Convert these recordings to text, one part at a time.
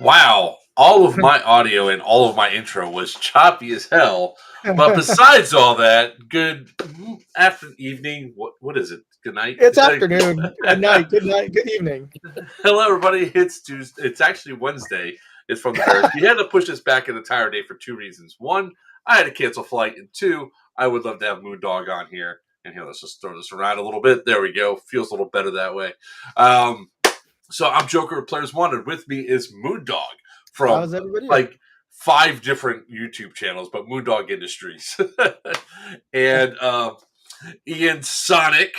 Wow, all of my audio and all of my intro was choppy as hell. But besides all that, good after evening. What is it? Good night. It's afternoon, night, good night, good evening. Hello, everybody. It's Tuesday. It's actually Wednesday. It's from the Bears. We had to push this back an entire day for two reasons. One, I had to cancel flight, and two, I would love to have Moondog on here. And here, let's just throw this around a little bit. There we go. Feels a little better that way. So I'm Joker of Players Wanted. With me is Moondog from How's everybody doing? like five different YouTube channels, but Moondog Industries. And Ian Sonic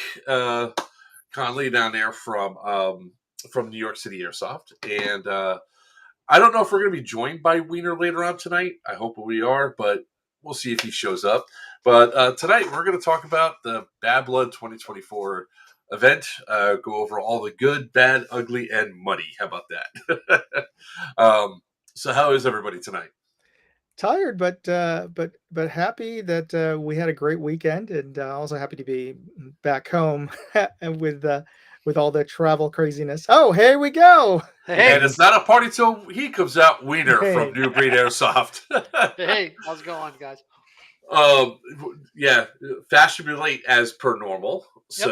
Conley down there from New York City Airsoft. And I don't know if we're going to be joined by Wiener later on tonight. I hope we are, but we'll see if he shows up. But tonight we're going to talk about the Bad Blood 2024 event, go over all the good, bad, ugly, and muddy. How about that? So how is everybody tonight? Tired, but happy that we had a great weekend, and also happy to be back home and with all the travel craziness. Oh, here we go. Hey, And it's not a party till he comes out. Wiener Hey. from New Breed Airsoft. hey, how's it going, guys? Yeah, fashionably late as per normal. Yep.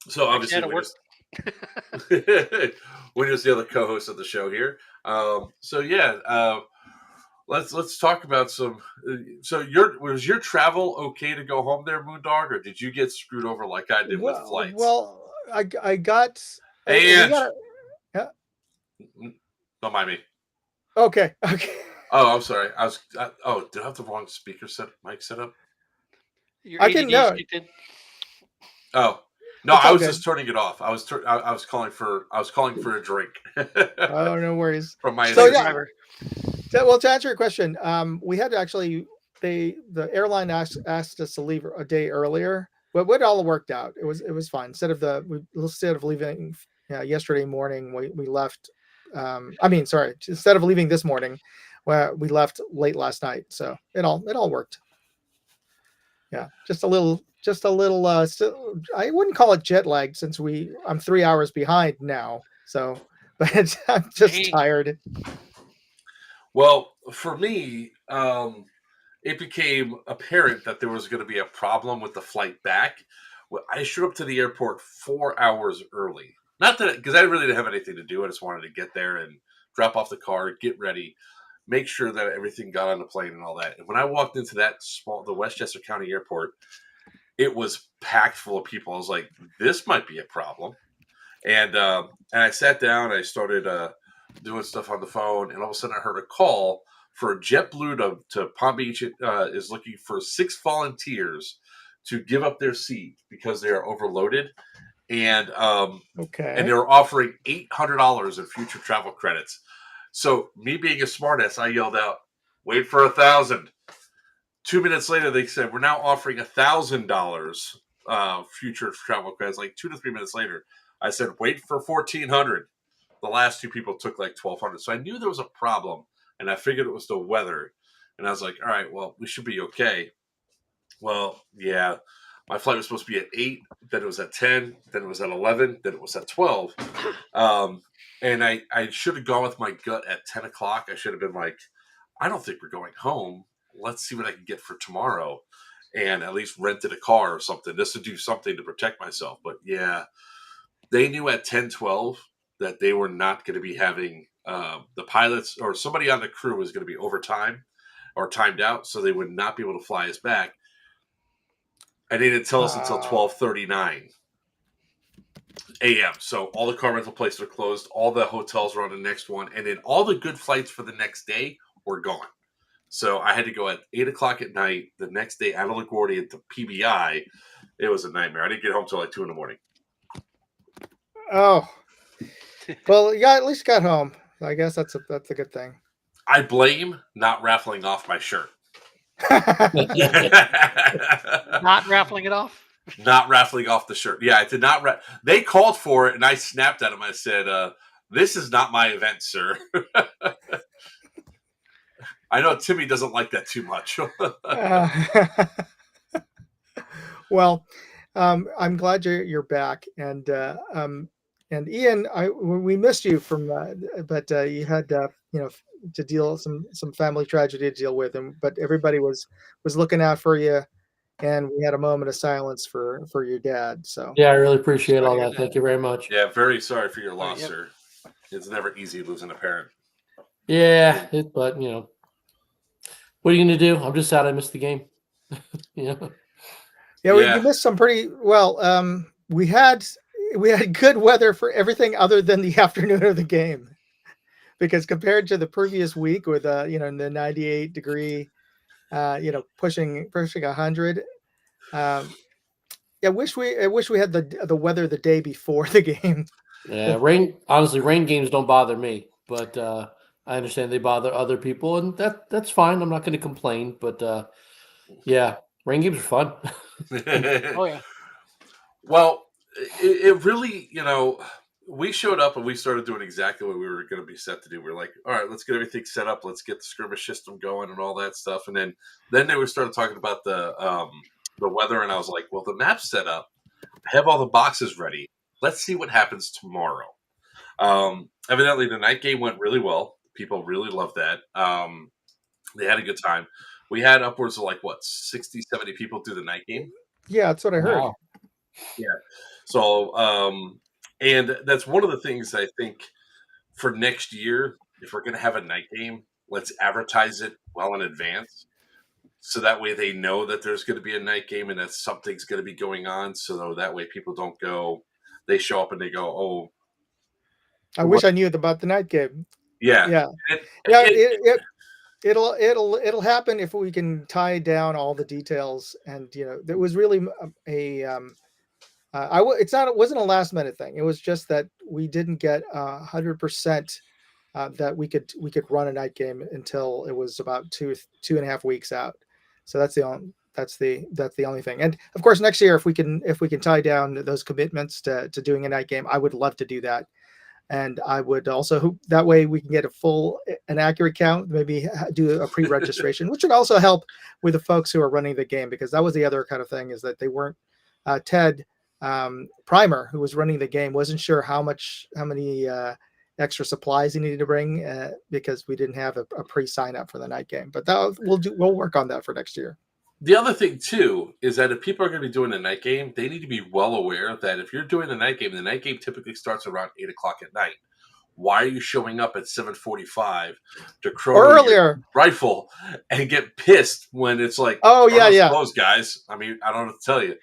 So obviously Winner's the other co-host of the show here. Let's talk about some. So was your travel okay to go home there, Moondog, or did you get screwed over like I did with flights? Well, I got. And Yeah. Don't mind me. Okay. Oh, I'm sorry. Did I have the wrong mic set up? Your I can ADD know. kicked in? Oh no, It's I was okay. just turning it off. I was calling for a drink. Oh, no worries. From my So, yeah. Driver. Well, to answer your question, we had to actually the airline asked us to leave a day earlier, but it all worked out. It was fine. Instead of leaving yesterday morning, we left. Instead of leaving this morning, we left late last night. So it all worked. Yeah, just a little. I wouldn't call it jet lagged since I'm 3 hours behind now. So, but I'm just tired. Well, for me, it became apparent that there was going to be a problem with the flight back. Well, I showed up to the airport 4 hours early. Not that, because I really didn't have anything to do. I just wanted to get there and drop off the car, get ready, make sure that everything got on the plane and all that. And when I walked into the Westchester County Airport, it was packed full of people. I was like, this might be a problem. And I sat down, I started doing stuff on the phone, and all of a sudden I heard a call for JetBlue to Palm Beach is looking for 6 volunteers to give up their seat because they are overloaded, and Okay. and they were offering $800 in future travel credits. So me being a smartass, I yelled out, "Wait for 1,000." 2 minutes later, they said, "We're now offering $1,000 future travel credits." Like 2 to 3 minutes later, I said, "Wait for 1,400." The last two people took like 1,200. So I knew there was a problem, and I figured it was the weather. And I was like, all right, well, we should be okay. Well, yeah, my flight was supposed to be at 8, then it was at 10, then it was at 11, then it was at 12. And I should have gone with my gut at 10 o'clock. I should have been like, I don't think we're going home. Let's see what I can get for tomorrow. And at least rented a car or something just to do something to protect myself. But yeah, they knew at 10:12 that they were not going to be having the pilots or somebody on the crew was going to be overtime or timed out, so they would not be able to fly us back. And they didn't tell us until 12:39 a.m. So all the car rental places are closed, all the hotels are on the next one, and then all the good flights for the next day were gone. So I had to go at 8 o'clock at night the next day out of LaGuardia to PBI. It was a nightmare. I didn't get home till like 2 in the morning. Oh, well, yeah, at least got home. I guess that's a good thing. I blame not raffling off my shirt. Not raffling it off? Not raffling off the shirt. Yeah, I did not. They called for it, and I snapped at them. I said, "This is not my event, sir." I know Timmy doesn't like that too much. Well, I'm glad you're back, and And Ian, we missed you from, but you had to deal some family tragedy to deal with, but everybody was looking out for you, and we had a moment of silence for your dad. So Yeah, I really appreciate Sorry to all hear that. Thank you very much. Yeah, very sorry for your Oh, loss, yep. sir. It's never easy losing a parent. Yeah, but what are you going to do? I'm just sad I missed the game. yeah, Yeah. you missed some pretty well. We had good weather for everything other than the afternoon of the game, because compared to the previous week with in the 98-degree, pushing 100. I wish we had the weather the day before the game. Yeah, rain games don't bother me, but I understand they bother other people, and that's fine. I'm not going to complain, but yeah, rain games are fun. Oh yeah. Well, it really, we showed up and we started doing exactly what we were going to be set to do. We are like, all right, let's get everything set up. Let's get the skirmish system going and all that stuff. And then they were started talking about the weather, and I was like, well, the map's set up. I have all the boxes ready. Let's see what happens tomorrow. Evidently, the night game went really well. People really loved that. They had a good time. We had upwards of 60, 70 people do the night game. Yeah, that's what I heard. Wow. Yeah. So, and that's one of the things I think for next year, if we're going to have a night game, let's advertise it well in advance. So that way they know that there's going to be a night game and that something's going to be going on. So that way people don't go, they show up and they go, oh. I wish I knew about the night game. Yeah. Yeah. It'll happen if we can tie down all the details. And there was really it wasn't a last minute thing. It was just that we didn't get 100% that we could run a night game until it was about 2.5 weeks out. So that's the only thing. And of course, next year, if we can tie down those commitments to doing a night game, I would love to do that. And I would also hope that way we can get an accurate count, maybe do a pre-registration, which would also help with the folks who are running the game, because that was the other kind of thing, is that they weren't Ted Primer, who was running the game, wasn't sure how many extra supplies he needed to bring because we didn't have a pre-sign up for the night game. But we'll work on that for next year. The other thing, too, is that if people are going to be doing a night game, they need to be well aware that if you're doing the night game typically starts around 8 o'clock at night. Why are you showing up at 7:45 to chrono your rifle and get pissed when it's like, oh yeah, close, guys? I mean, I don't know what to tell you.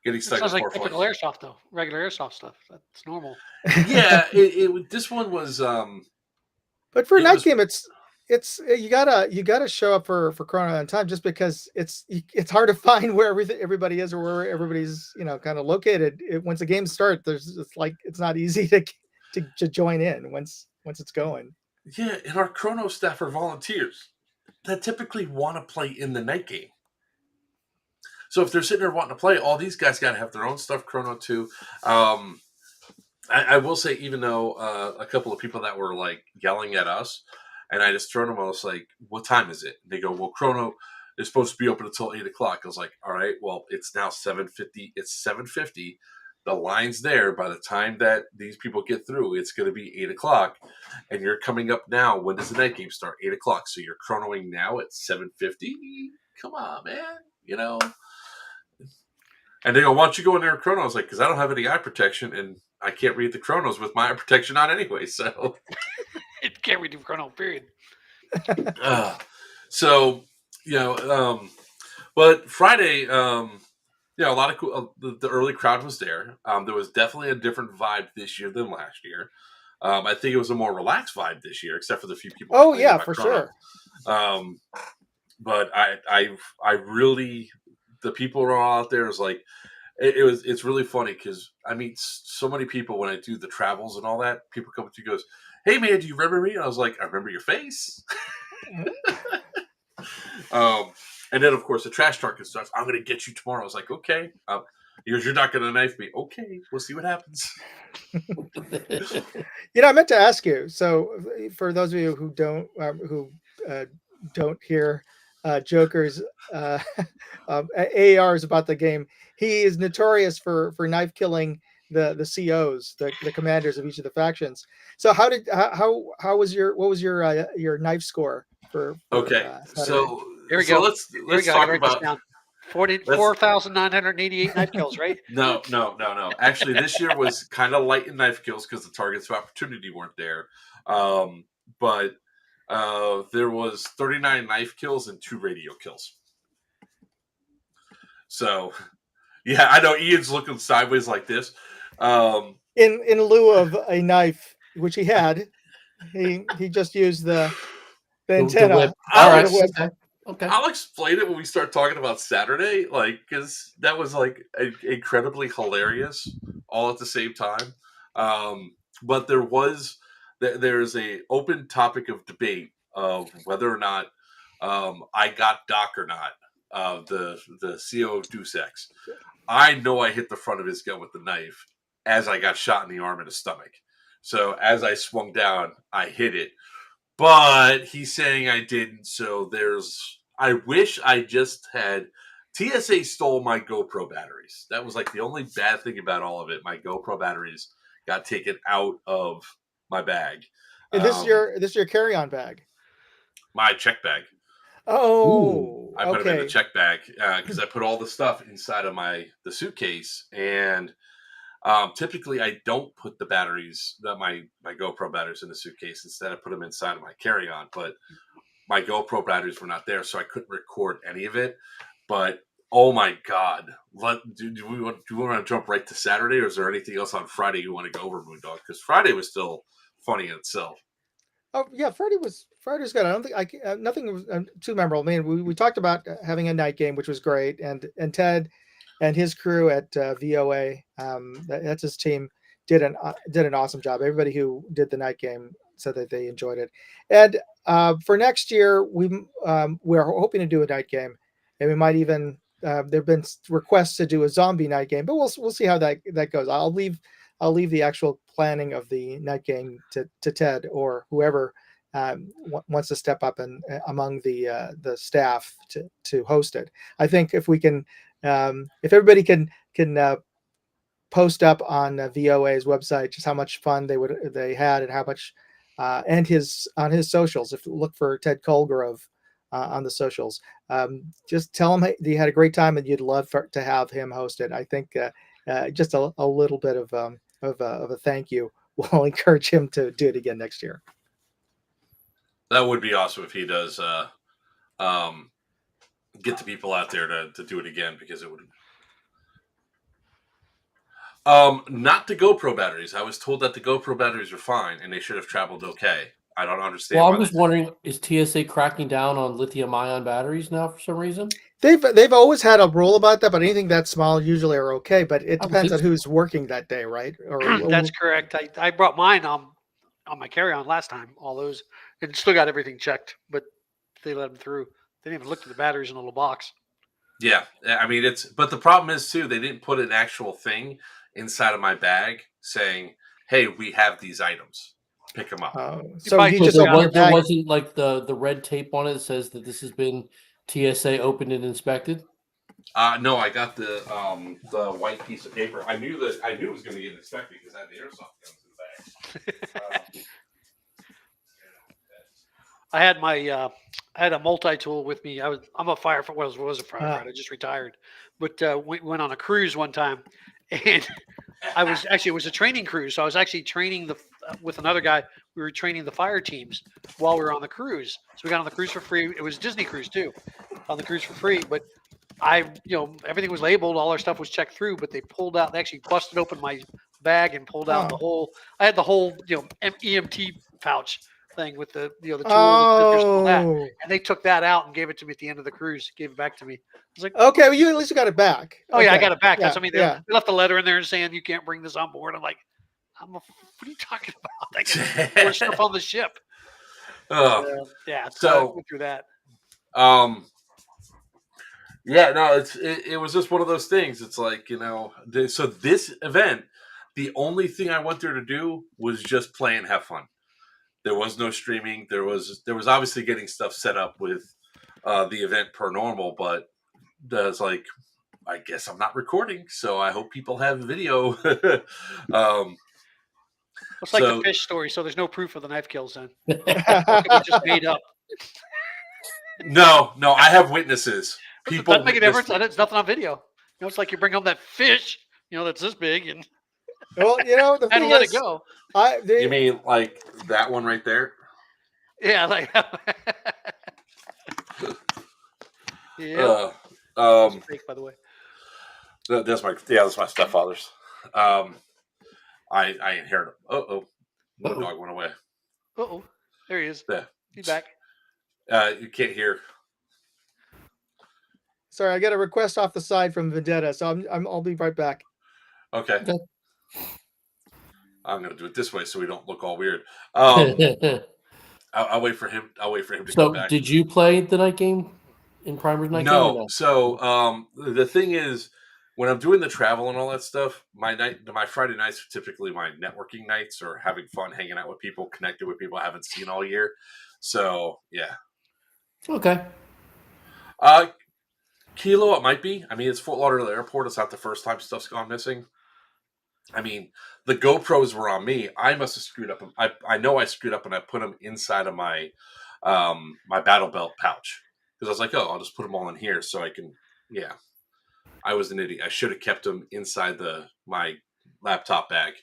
Getting stuck. Sounds like typical airsoft, though. Regular airsoft stuff. That's normal. Yeah, this one was. But for a night game, it's you gotta show up for chrono on time, just because it's hard to find where everybody is, or where everybody's kind of located. Once the games start, it's not easy to join in once it's going. Yeah, and our chrono staff are volunteers that typically want to play in the night game. So if they're sitting there wanting to play, all these guys got to have their own stuff chrono too. I will say, even though a couple of people that were yelling at us, and I just thrown them, I was like, what time is it? And they go, well, chrono is supposed to be open until 8 o'clock. I was like, all right, well, it's now 7:50. It's 7:50. The line's there. By the time that these people get through, it's going to be 8 o'clock. And you're coming up now. When does the night game start? 8 o'clock. So you're chronoing now at 7:50? Come on, man. And they go, why don't you go in there and chrono? I was like, because I don't have any eye protection, and I can't read the chronos with my eye protection on anyway. So it can't read the chrono, period. But Friday, a lot of cool. The early crowd was there. There was definitely a different vibe this year than last year. I think it was a more relaxed vibe this year, except for the few people. Oh yeah, for sure. But I really, the people are all out there. Is like, it's really funny because I meet so many people when I do the travels and all that. People come up to you, goes, hey man, do you remember me? And I was like, I remember your face. And then of course the trash truck starts, I'm gonna get you tomorrow. I was like, okay. You're not gonna knife me. Okay, we'll see what happens. I meant to ask you, so for those of you who don't hear Joker's AARs about the game, he is notorious for knife killing the COs, the commanders of each of the factions. So how was your knife score for Okay, Saturday? Here we so go. let's Here we let's go. I gotta talk write this about down. let's 44,988 knife kills, right? no. Actually, this year was kind of light in knife kills because the targets of opportunity weren't there. But there was 39 knife kills and 2 radio kills. So, yeah, I know Ian's looking sideways like this. In lieu of a knife, which he had, he just used the antenna. whip. I'll All right. the whip. Okay. I'll explain it when we start talking about Saturday, like because that was like incredibly hilarious all at the same time. But there's a open topic of debate of whether or not I got Doc or not. The CO of Deus Ex. I know I hit the front of his gun with the knife as I got shot in the arm and the stomach. So as I swung down, I hit it. But he's saying I didn't. So I wish I just had. TSA stole my GoPro batteries. That was like the only bad thing about all of it. My GoPro batteries got taken out of my bag. And this is your carry-on bag. My check bag. Oh, I put them in the okay. check bag because I put all the stuff inside of the suitcase, and typically I don't put the batteries, my GoPro batteries, in the suitcase. Instead, I put them inside of my carry-on. But my GoPro batteries were not there, so I couldn't record any of it. But oh my god, do we want to jump right to Saturday, or is there anything else on Friday you want to go over, Moondog? Because Friday was still funny in itself. Oh yeah, Friday's good. I don't think nothing was too memorable. I mean, we talked about having a night game, which was great, and Ted and his crew at VOA, that's his team, did an awesome job. Everybody who did the night game said that they enjoyed it. And for next year, we're hoping to do a night game, and we might even there've been requests to do a zombie night game, but we'll see how that goes. I'll leave the actual planning of the night game to Ted or whoever wants to step up and among the staff to host it. I think if we can, if everybody can post up on VOA's website just how much fun they had and how much and on his socials. If you look for Ted Colgrove on the socials, just tell him you had a great time and you'd love to have him host it. I think just a little bit of a thank you will encourage him to do it again next year. That would be awesome if he does get the people out there to do it again, because it would. Not the GoPro batteries. I was told that the GoPro batteries are fine and they should have traveled okay. I don't understand. Well, I'm just wondering, is TSA cracking down on lithium-ion batteries now for some reason? They've always had a rule about that, but anything that small usually are okay. But it depends on who's working that day, right? That's correct. I brought mine on my carry-on last time. All those, and still got everything checked, but they let them through. They didn't even look at the batteries in a little box. Yeah, I mean but the problem is too, they didn't put an actual thing inside of my bag saying, "Hey, we have these items. Pick them up." So he just there wasn't like the red tape on it that says that this has been TSA opened and inspected. No, I got the white piece of paper. I knew it was going to get inspected because I had the airsoft guns in the bag. I had I had a multi-tool with me. I'm a firefighter. Was a firefighter. I just retired, but we went on a cruise one time, and it was a training cruise. So I was actually training with another guy. We were training the fire teams while we were on the cruise. So we got on the cruise for free. It was a Disney cruise too, on the cruise for free. But everything was labeled. All our stuff was checked through. But they actually busted open my bag and pulled out I had the whole EMT pouch thing with the tools and all that, and they took that out and gave it to me at the end of the cruise. Gave it back to me. I was like, okay, well, you at least got it back. Oh yeah, I got it back. That's they left a letter in there saying you can't bring this on board. I'm like, what are you talking about? I can more stuff on the ship. Yeah, so I went through that. Yeah, no, it was just one of those things. It's like, so this event, the only thing I went there to do was just play and have fun. There was no streaming. There was obviously getting stuff set up with the event per normal, but there's like I guess I'm not recording, so I hope people have video. It's like the So fish story. So there's no proof of the knife kills then. It was just made up. no, I have witnesses. People Doesn't make a difference. witnessed it. It's nothing on video. It's like you bring home that fish, that's this big, and Well, the had to thing let is, it go. You mean like that one right there? Yeah, like yeah. Fake, by the way. That's my stepfather's. I inherited. Moondog went away. Uh-oh. There he is. Yeah. He's back. You can't hear. Sorry, I got a request off the side from Vendetta, so I'll be right back. Okay. I'm gonna do it this way so we don't look all weird. I'll wait for him. I'll wait for him to come back. Did you play the night game in Primer's night game? No. So the thing is, when I'm doing the travel and all that stuff, my Friday nights are typically my networking nights or having fun, hanging out with people, connecting with people I haven't seen all year. So yeah. Okay. Kilo, it might be. I mean, it's Fort Lauderdale Airport. It's not the first time stuff's gone missing. I mean, the GoPros were on me. I must have screwed up. I know I screwed up and I put them inside of my my battle belt pouch because I was like, I'll just put them all in here so I can. Yeah, I was an idiot. I should have kept them inside my laptop bag.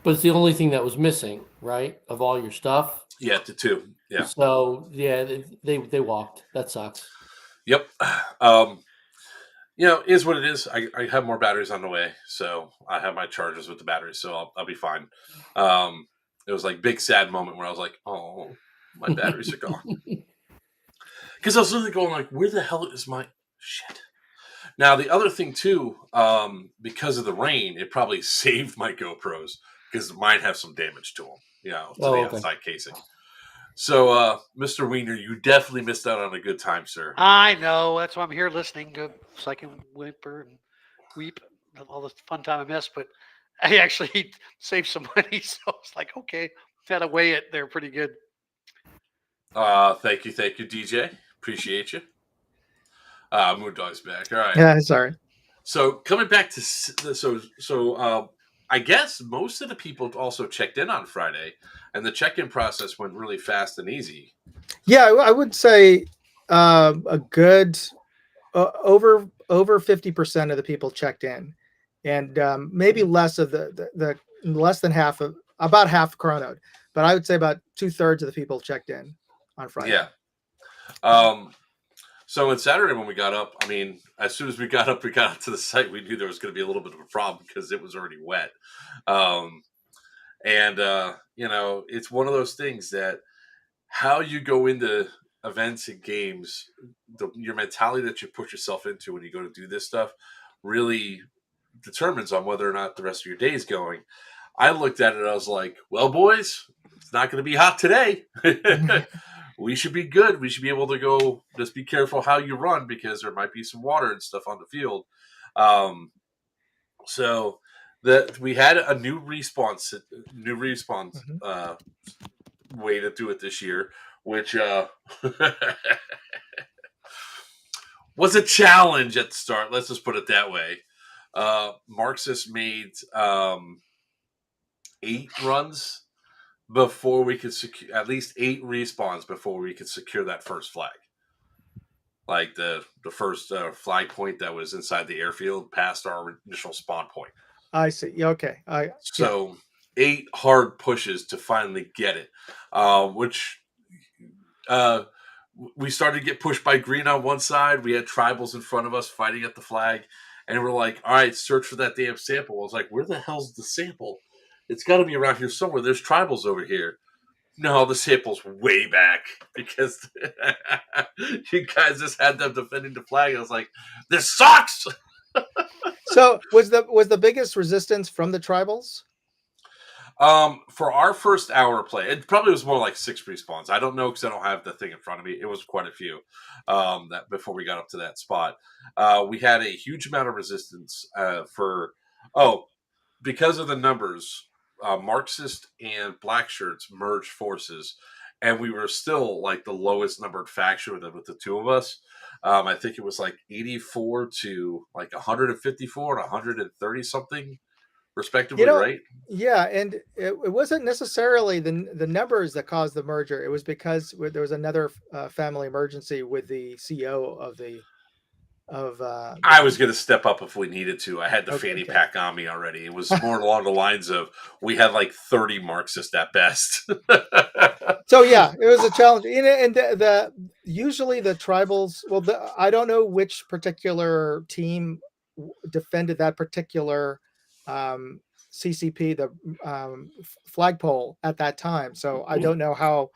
But it's the only thing that was missing, right? Of all your stuff. Yeah, the two. Yeah. So yeah, they walked. That sucks. Yep. Is what it is. I have more batteries on the way, so I have my chargers with the batteries, so I'll be fine. It was like big sad moment where I was like, oh, my batteries are gone. Because I was literally going like, where the hell is my shit? Now the other thing too, because of the rain, it probably saved my GoPros because mine have some damage to them, to the outside casing. So, Mr. Wiener, you definitely missed out on a good time, sir. I know. That's why I'm here listening so I can whimper and weep all the fun time I missed. But I actually saved some money, so it's like, okay, had to weigh it there pretty good. Thank you, DJ. Appreciate you. Moondog's back. All right. Yeah, sorry. So coming back to I guess most of the people also checked in on Friday, and the check-in process went really fast and easy. Yeah, I would say a good over 50% of the people checked in, and maybe less of the less than half of about half chronoed, but I would say about 2/3 of the people checked in on Friday. Yeah. So on Saturday when we got up, I mean, as soon as we got up to the site, we knew there was going to be a little bit of a problem because it was already wet. It's one of those things that how you go into events and games, your mentality that you put yourself into when you go to do this stuff really determines on whether or not the rest of your day is going. I looked at it and I was like, well, boys, it's not going to be hot today. We should be good. We should be able to go. Just be careful how you run because there might be some water and stuff on the field. So that we had a new respawn way to do it this year, which was a challenge at the start. Let's just put it that way. Marxist made 8 runs before we could secure at least 8 respawns before we could secure that first flag. Like the first flag point that was inside the airfield past our initial spawn point. I see. Okay. 8 hard pushes to finally get it, which we started to get pushed by green on one side. We had tribals in front of us fighting at the flag, and we're like, all right, search for that damn sample. I was like, where the hell's the sample? It's got to be around here somewhere. There's tribals over here. No, the sample's way back because you guys just had them defending the flag. I was like, this sucks. So was the biggest resistance from the tribals? For our first hour of play, it probably was more like 6 respawns. I don't know because I don't have the thing in front of me. It was quite a few that before we got up to that spot. We had a huge amount of resistance because of the numbers. Marxist and black shirts merged forces, and we were still like the lowest numbered faction with the two of us. I think it was like 84 to like 154 and 130 something, respectively, right? Yeah, and it wasn't necessarily the numbers that caused the merger. It was because there was another family emergency with the CEO of I was going to step up if we needed to. I had the fanny okay. pack on me already. It was more along the lines of we had like 30 Marxists at best. So yeah, it was a challenge. And the usually the tribals. Well, I don't know which particular team defended that particular CCP, the flagpole at that time. So I don't know how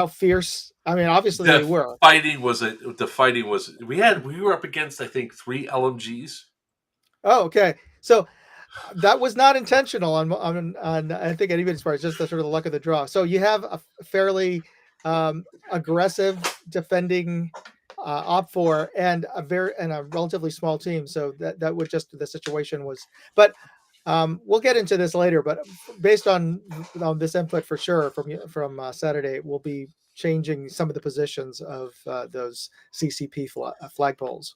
fierce. I mean, obviously they were. The fighting was. We were up against, I think, 3 LMGs. Oh, okay. So that was not intentional on I think anybody's part. It's just the sort of the luck of the draw. So you have a fairly aggressive defending OPFOR and a relatively small team. So that would just the situation was. But we'll get into this later. But based on this input for sure from Saturday, we'll be changing some of the positions of those CCP flagpoles.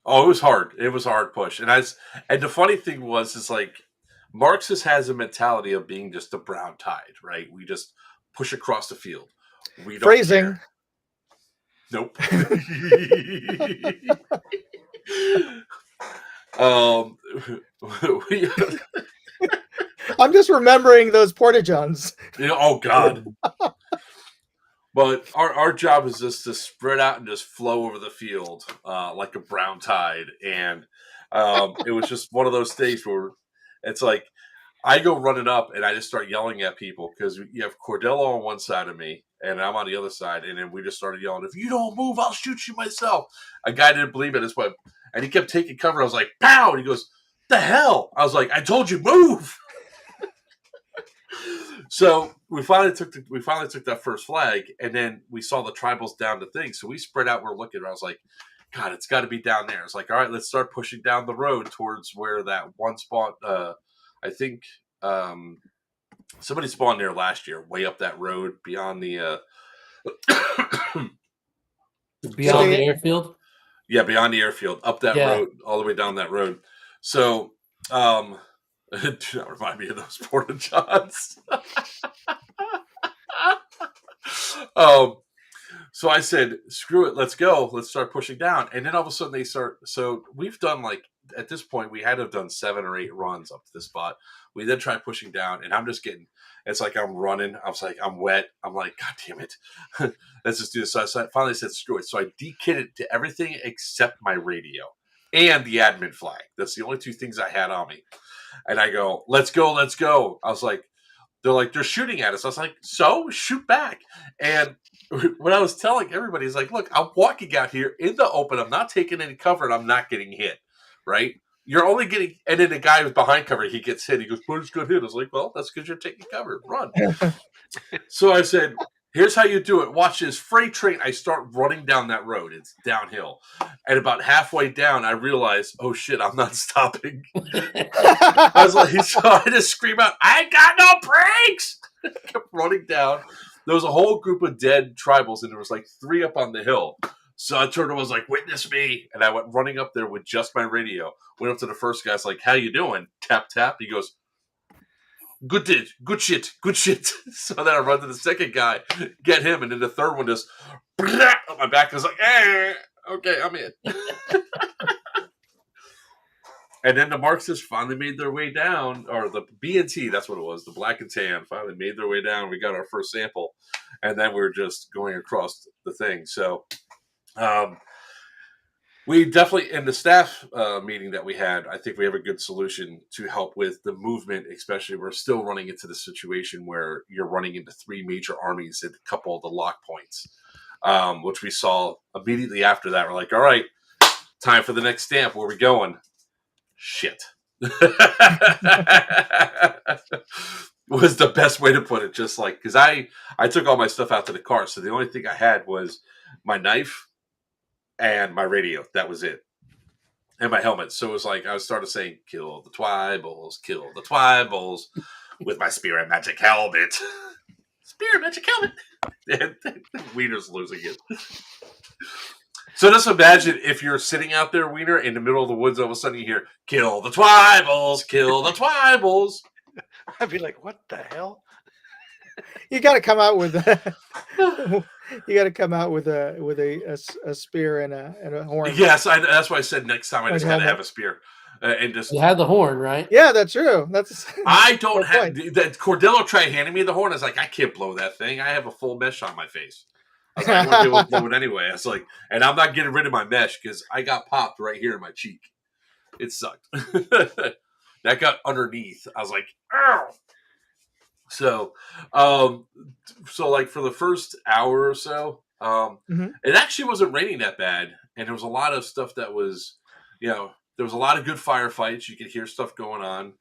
Oh, it was hard. It was a hard push, and the funny thing is like Marxist has a mentality of being just a brown tide, right? We just push across the field. We don't Phrasing. care. Nope. I'm just remembering those porta-johns. Oh God. But our job is just to spread out and just flow over the field like a brown tide. And it was just one of those days where it's like I go running up and I just start yelling at people because you have Cordello on one side of me and I'm on the other side. And then we just started yelling, if you don't move, I'll shoot you myself. A guy didn't believe it. And he kept taking cover. I was like, pow! And he goes, the hell? I was like, I told you, move! So we finally took that first flag, and then we saw the tribals down the thing. So we spread out. We're looking. I was like, God, it's got to be down there. It's like, all right, let's start pushing down the road towards where that one spot. I think somebody spawned there last year, way up that road beyond the beyond the airfield. Yeah, beyond the airfield, up that road, all the way down that road. So. Do not remind me of those porta johns. So I said, screw it, let's go. Let's start pushing down. And then all of a sudden they start. So we've done at this point, we had to have done 7 or 8 runs up to this spot. We then tried pushing down and I'm just getting, it's like I'm running. I was like, I'm wet. I'm like, God damn it. Let's just do this. So I finally said, screw it. So I dekitted to everything except my radio and the admin flag. That's the only 2 things I had on me. And I go, let's go. I was like, they're shooting at us. I was like, so shoot back. And what I was telling everybody is like, look, I'm walking out here in the open. I'm not taking any cover and I'm not getting hit. Right. You're only getting, and then the guy who's behind cover, he gets hit. He goes, well, it's good hit. I was like, well, that's because you're taking cover. Run. So I said, here's how you do it. Watch this freight train. I start running down that road. It's downhill. And about halfway down, I realized, oh shit, I'm not stopping. I was like, so I just scream out, I ain't got no brakes. I kept running down. There was a whole group of dead tribals, and there was like 3 up on the hill. So I turned and was like, witness me. And I went running up there with just my radio. Went up to the first guy. I was like, how you doing? Tap, tap. He goes, good shit. So then I run to the second guy, get him, and then the third one just on my back. I was like, okay, I'm in. And then the Marxists finally made their way down, or the B&T, that's what it was, the black and tan, finally made their way down. We got our first sample, and then we were just going across the thing. So we definitely, in the staff meeting that we had, I think we have a good solution to help with the movement, especially we're still running into the situation where you're running into 3 major armies at a couple of the lock points, which we saw immediately after that. We're like, all right, time for the next stamp. Where are we going? Shit. Was the best way to put it. Just like, because I took all my stuff out to the car, so the only thing I had was my knife and my radio. That was it. And my helmet. So it was like I started saying, kill the Twybles with my spirit magic helmet. Spearmint, you killed it. Wiener's losing it. So just imagine if you're sitting out there, Wiener, in the middle of the woods, all of a sudden you hear, kill the Twybles, kill the Twybles. I'd be like, what the hell? You got to come out with you got to come out with a spear and a horn. Yes, that's why I said next time I just got to have a spear. And just You had the horn, right? Yeah, that's true. That's I don't fair have point. that. Cordillo tried handing me the horn. I was like, I can't blow that thing. I have a full mesh on my face. I was like, I won't be able to blow it anyway. I was like, and I'm not getting rid of my mesh because I got popped right here in my cheek. It sucked. That got underneath. I was like, ow. So, like for the first hour or so, it actually wasn't raining that bad, and there was a lot of stuff that was, there was a lot of good firefights. You could hear stuff going on.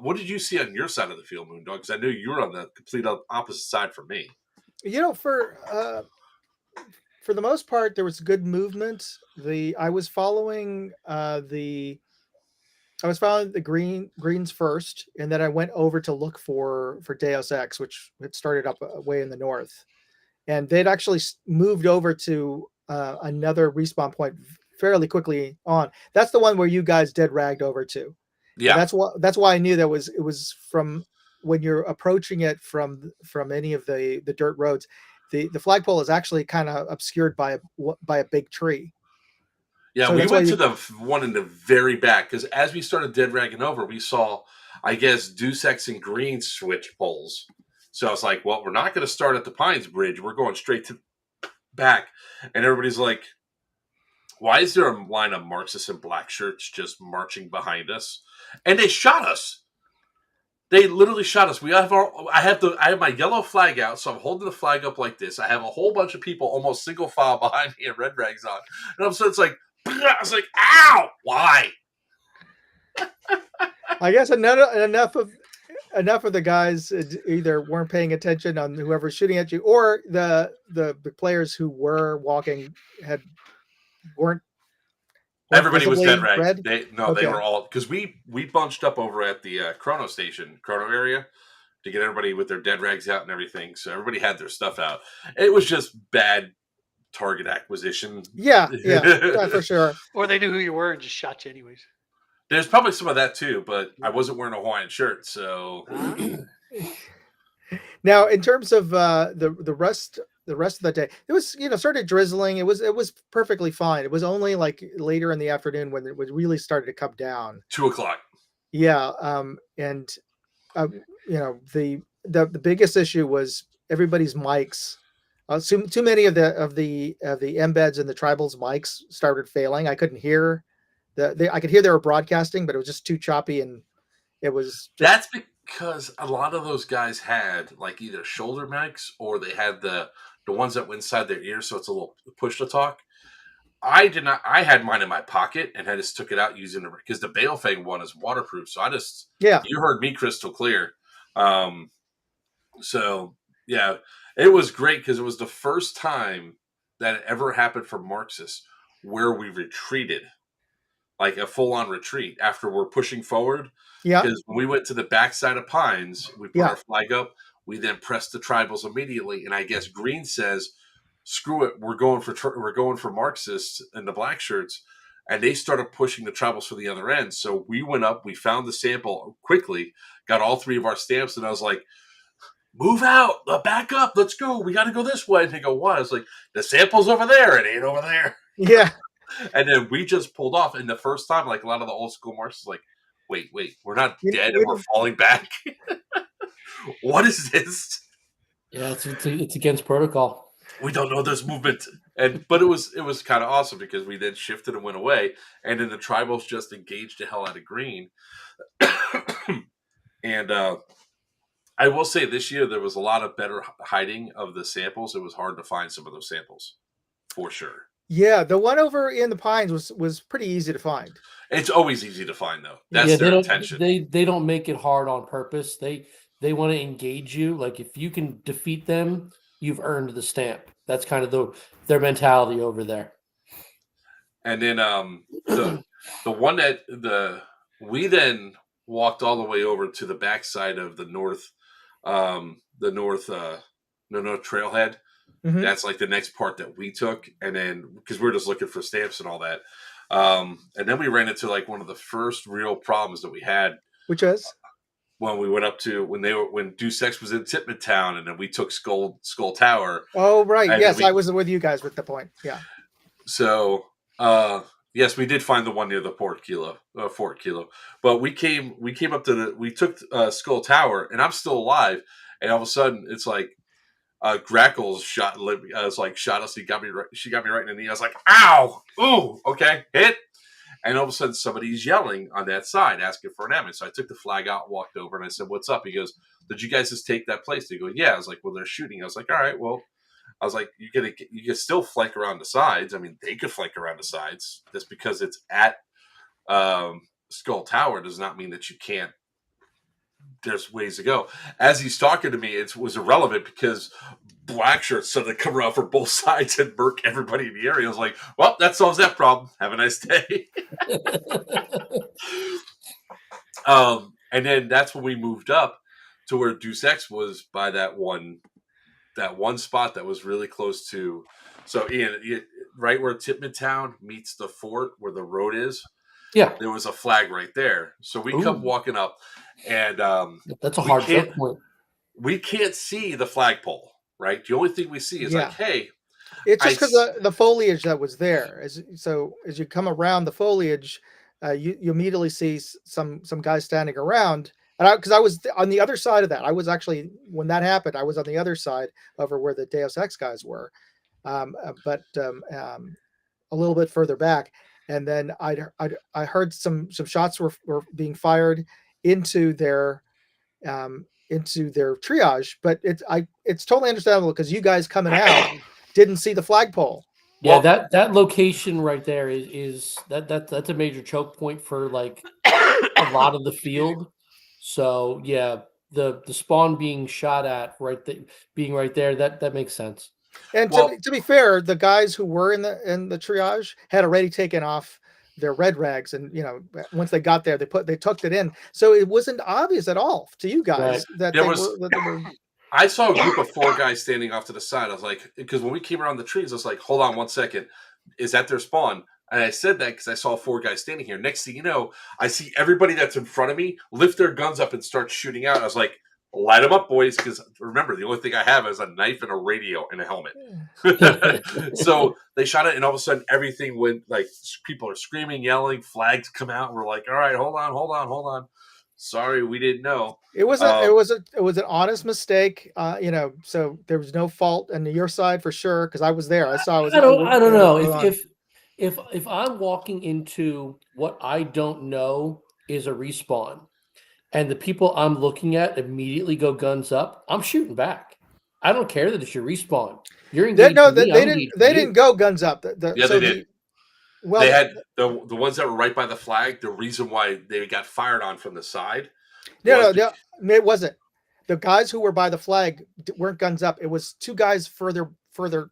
What did you see on your side of the field, Moondog? Because I knew you were on the complete opposite side from me. For the most part, there was good movement. I was following the greens first, and then I went over to look for Deus Ex, which had started up way in the north, and they'd actually moved over to another respawn point fairly quickly on. That's the one where you guys dead ragged over to. Yeah, and that's why I knew that it was from when you're approaching it from any of the dirt roads. The flagpole is actually kind of obscured by a big tree. Yeah, So we that's why went to the one in the very back because as we started dead ragging over, we saw, I guess, Deus Ex and Green switch poles. So I was like, well, we're not going to start at the Pines Bridge. We're going straight to back. And everybody's like, why is there a line of Marxists in black shirts just marching behind us? And they shot us. They literally shot us. I have my yellow flag out, so I'm holding the flag up like this. I have a whole bunch of people almost single file behind me and red rags on. And all of a sudden it's like, I was like, ow! Why? I guess enough of the guys either weren't paying attention on whoever's shooting at you, or the players who were walking weren't. Everybody was dead ragged. Red? They were all, because we bunched up over at the Chrono area to get everybody with their dead rags out and everything. So everybody had their stuff out. It was just bad target acquisition. Yeah, for sure. Or they knew who you were and just shot you anyways. There's probably some of that too, but I wasn't wearing a Hawaiian shirt, so. Now, in terms of the rest of the day, it was started drizzling. It was perfectly fine. It was only like later in the afternoon when it really started to come down. 2:00. Yeah, and the biggest issue was everybody's mics. Too many of the embeds and the tribals mics started failing. I couldn't hear I could hear they were broadcasting, but it was just too choppy, and it was. That's because a lot of those guys had like either shoulder mics or they had the ones that went inside their ears, so it's a little push to talk. I did not. I had mine in my pocket, and I just took it out using because the Balefang one is waterproof. So you heard me crystal clear. So yeah, it was great because it was the first time that it ever happened for Marxists where we retreated, like a full on retreat after we're pushing forward. Yeah, because when we went to the backside of Pines, we put our flag up. We then pressed the tribals immediately, and I guess Green says, "Screw it, we're going for Marxists and the black shirts," and they started pushing the tribals for the other end. So we went up, we found the sample quickly, got all 3 of our stamps, and I was like, "Move out, back up, let's go. We got to go this way." And they go, "What?" I was like, "The sample's over there. It ain't over there." Yeah. And then we just pulled off, and the first time, like a lot of the old school Marxists, like, wait, we're not dead and we're falling back. What is this? Yeah, it's against protocol. We don't know this movement, but it was kind of awesome because we then shifted and went away, and then the tribals just engaged the hell out of Green. And I will say this year there was a lot of better hiding of the samples. It was hard to find some of those samples, for sure. Yeah, the one over in the Pines was pretty easy to find. It's always easy to find, though. That's their intention. They don't make it hard on purpose. They want to engage you. Like if you can defeat them, you've earned the stamp. That's kind of their mentality over there. And then the one that we then walked all the way over to the backside of the north the north trailhead. Mhm. That's like the next part that we took, and then because we were just looking for stamps and all that, and then we ran into like one of the first real problems that we had Which is? when we went up to when Deuce X was in Titman Town, and then we took Skull Tower. Oh, right. And Yes, we- I was with you guys with the point. Yeah. So yes, we did find the one near the Fort Kilo, but we came up to we took Skull Tower, and I'm still alive, and all of a sudden it's like Grackles shot us. She got me right in the knee. I was like, ow, ooh, okay, hit. And all of a sudden, somebody's yelling on that side, asking for an ambulance. So I took the flag out, walked over, and I said, "What's up?" He goes, "Did you guys just take that place?" They go, "Yeah." I was like, "Well, they're shooting." I was like, "All right, well." I was like, you can still flank around the sides. I mean, they could flank around the sides. Just because it's at Skull Tower does not mean that you can't. There's ways to go. As he's talking to me, it was irrelevant because black shirts suddenly come around for both sides and murk everybody in the area. I was like, well, that solves that problem. Have a nice day. And then that's when we moved up to where Deuce X was by that one spot that was really close to. So Ian, right where Titman Town meets the fort, where the road is, Yeah, there was a flag right there. So we come walking up, and that's a hard choke point. We can't see the flagpole, right? The only thing we see is like, hey, it's just because the foliage that was there. As you come around the foliage, you immediately see some guys standing around. And because I was on the other side of that, I was actually, when that happened, I was on the other side over where the Deus Ex guys were, but a little bit further back. And then I heard some shots were being fired into their triage, but it's totally understandable because you guys coming out didn't see the flagpole. Yeah, that location right there is that's a major choke point for like a lot of the field. So yeah, the spawn being shot at being right there, that makes sense. And to be fair, the guys who were in the triage had already taken off their red rags, and once they got there, they tucked it in, so it wasn't obvious at all to you guys that they were. I saw a group of 4 guys standing off to the side. I was like, because when we came around the trees, I was like, hold on 1 second, is that their spawn? And I said that because I saw 4 guys standing here. Next thing you know, I see everybody that's in front of me lift their guns up and start shooting out. I was like, light them up, boys, because remember, the only thing I have is a knife and a radio and a helmet. So they shot it, and all of a sudden, everything went, like, people are screaming, yelling, flags come out. We're like, all right, hold on. Sorry, we didn't know. It was an honest mistake, so there was no fault on your side for sure, because I was there. I saw. I don't know if I'm walking into what I don't know is a respawn, and the people I'm looking at immediately go guns up, I'm shooting back. I don't care that it's your respawn. You're engaged. They didn't go guns up. They did. They had the ones that were right by the flag. The reason why they got fired on from the side. No, it wasn't. The guys who were by the flag weren't guns up. It was 2 guys further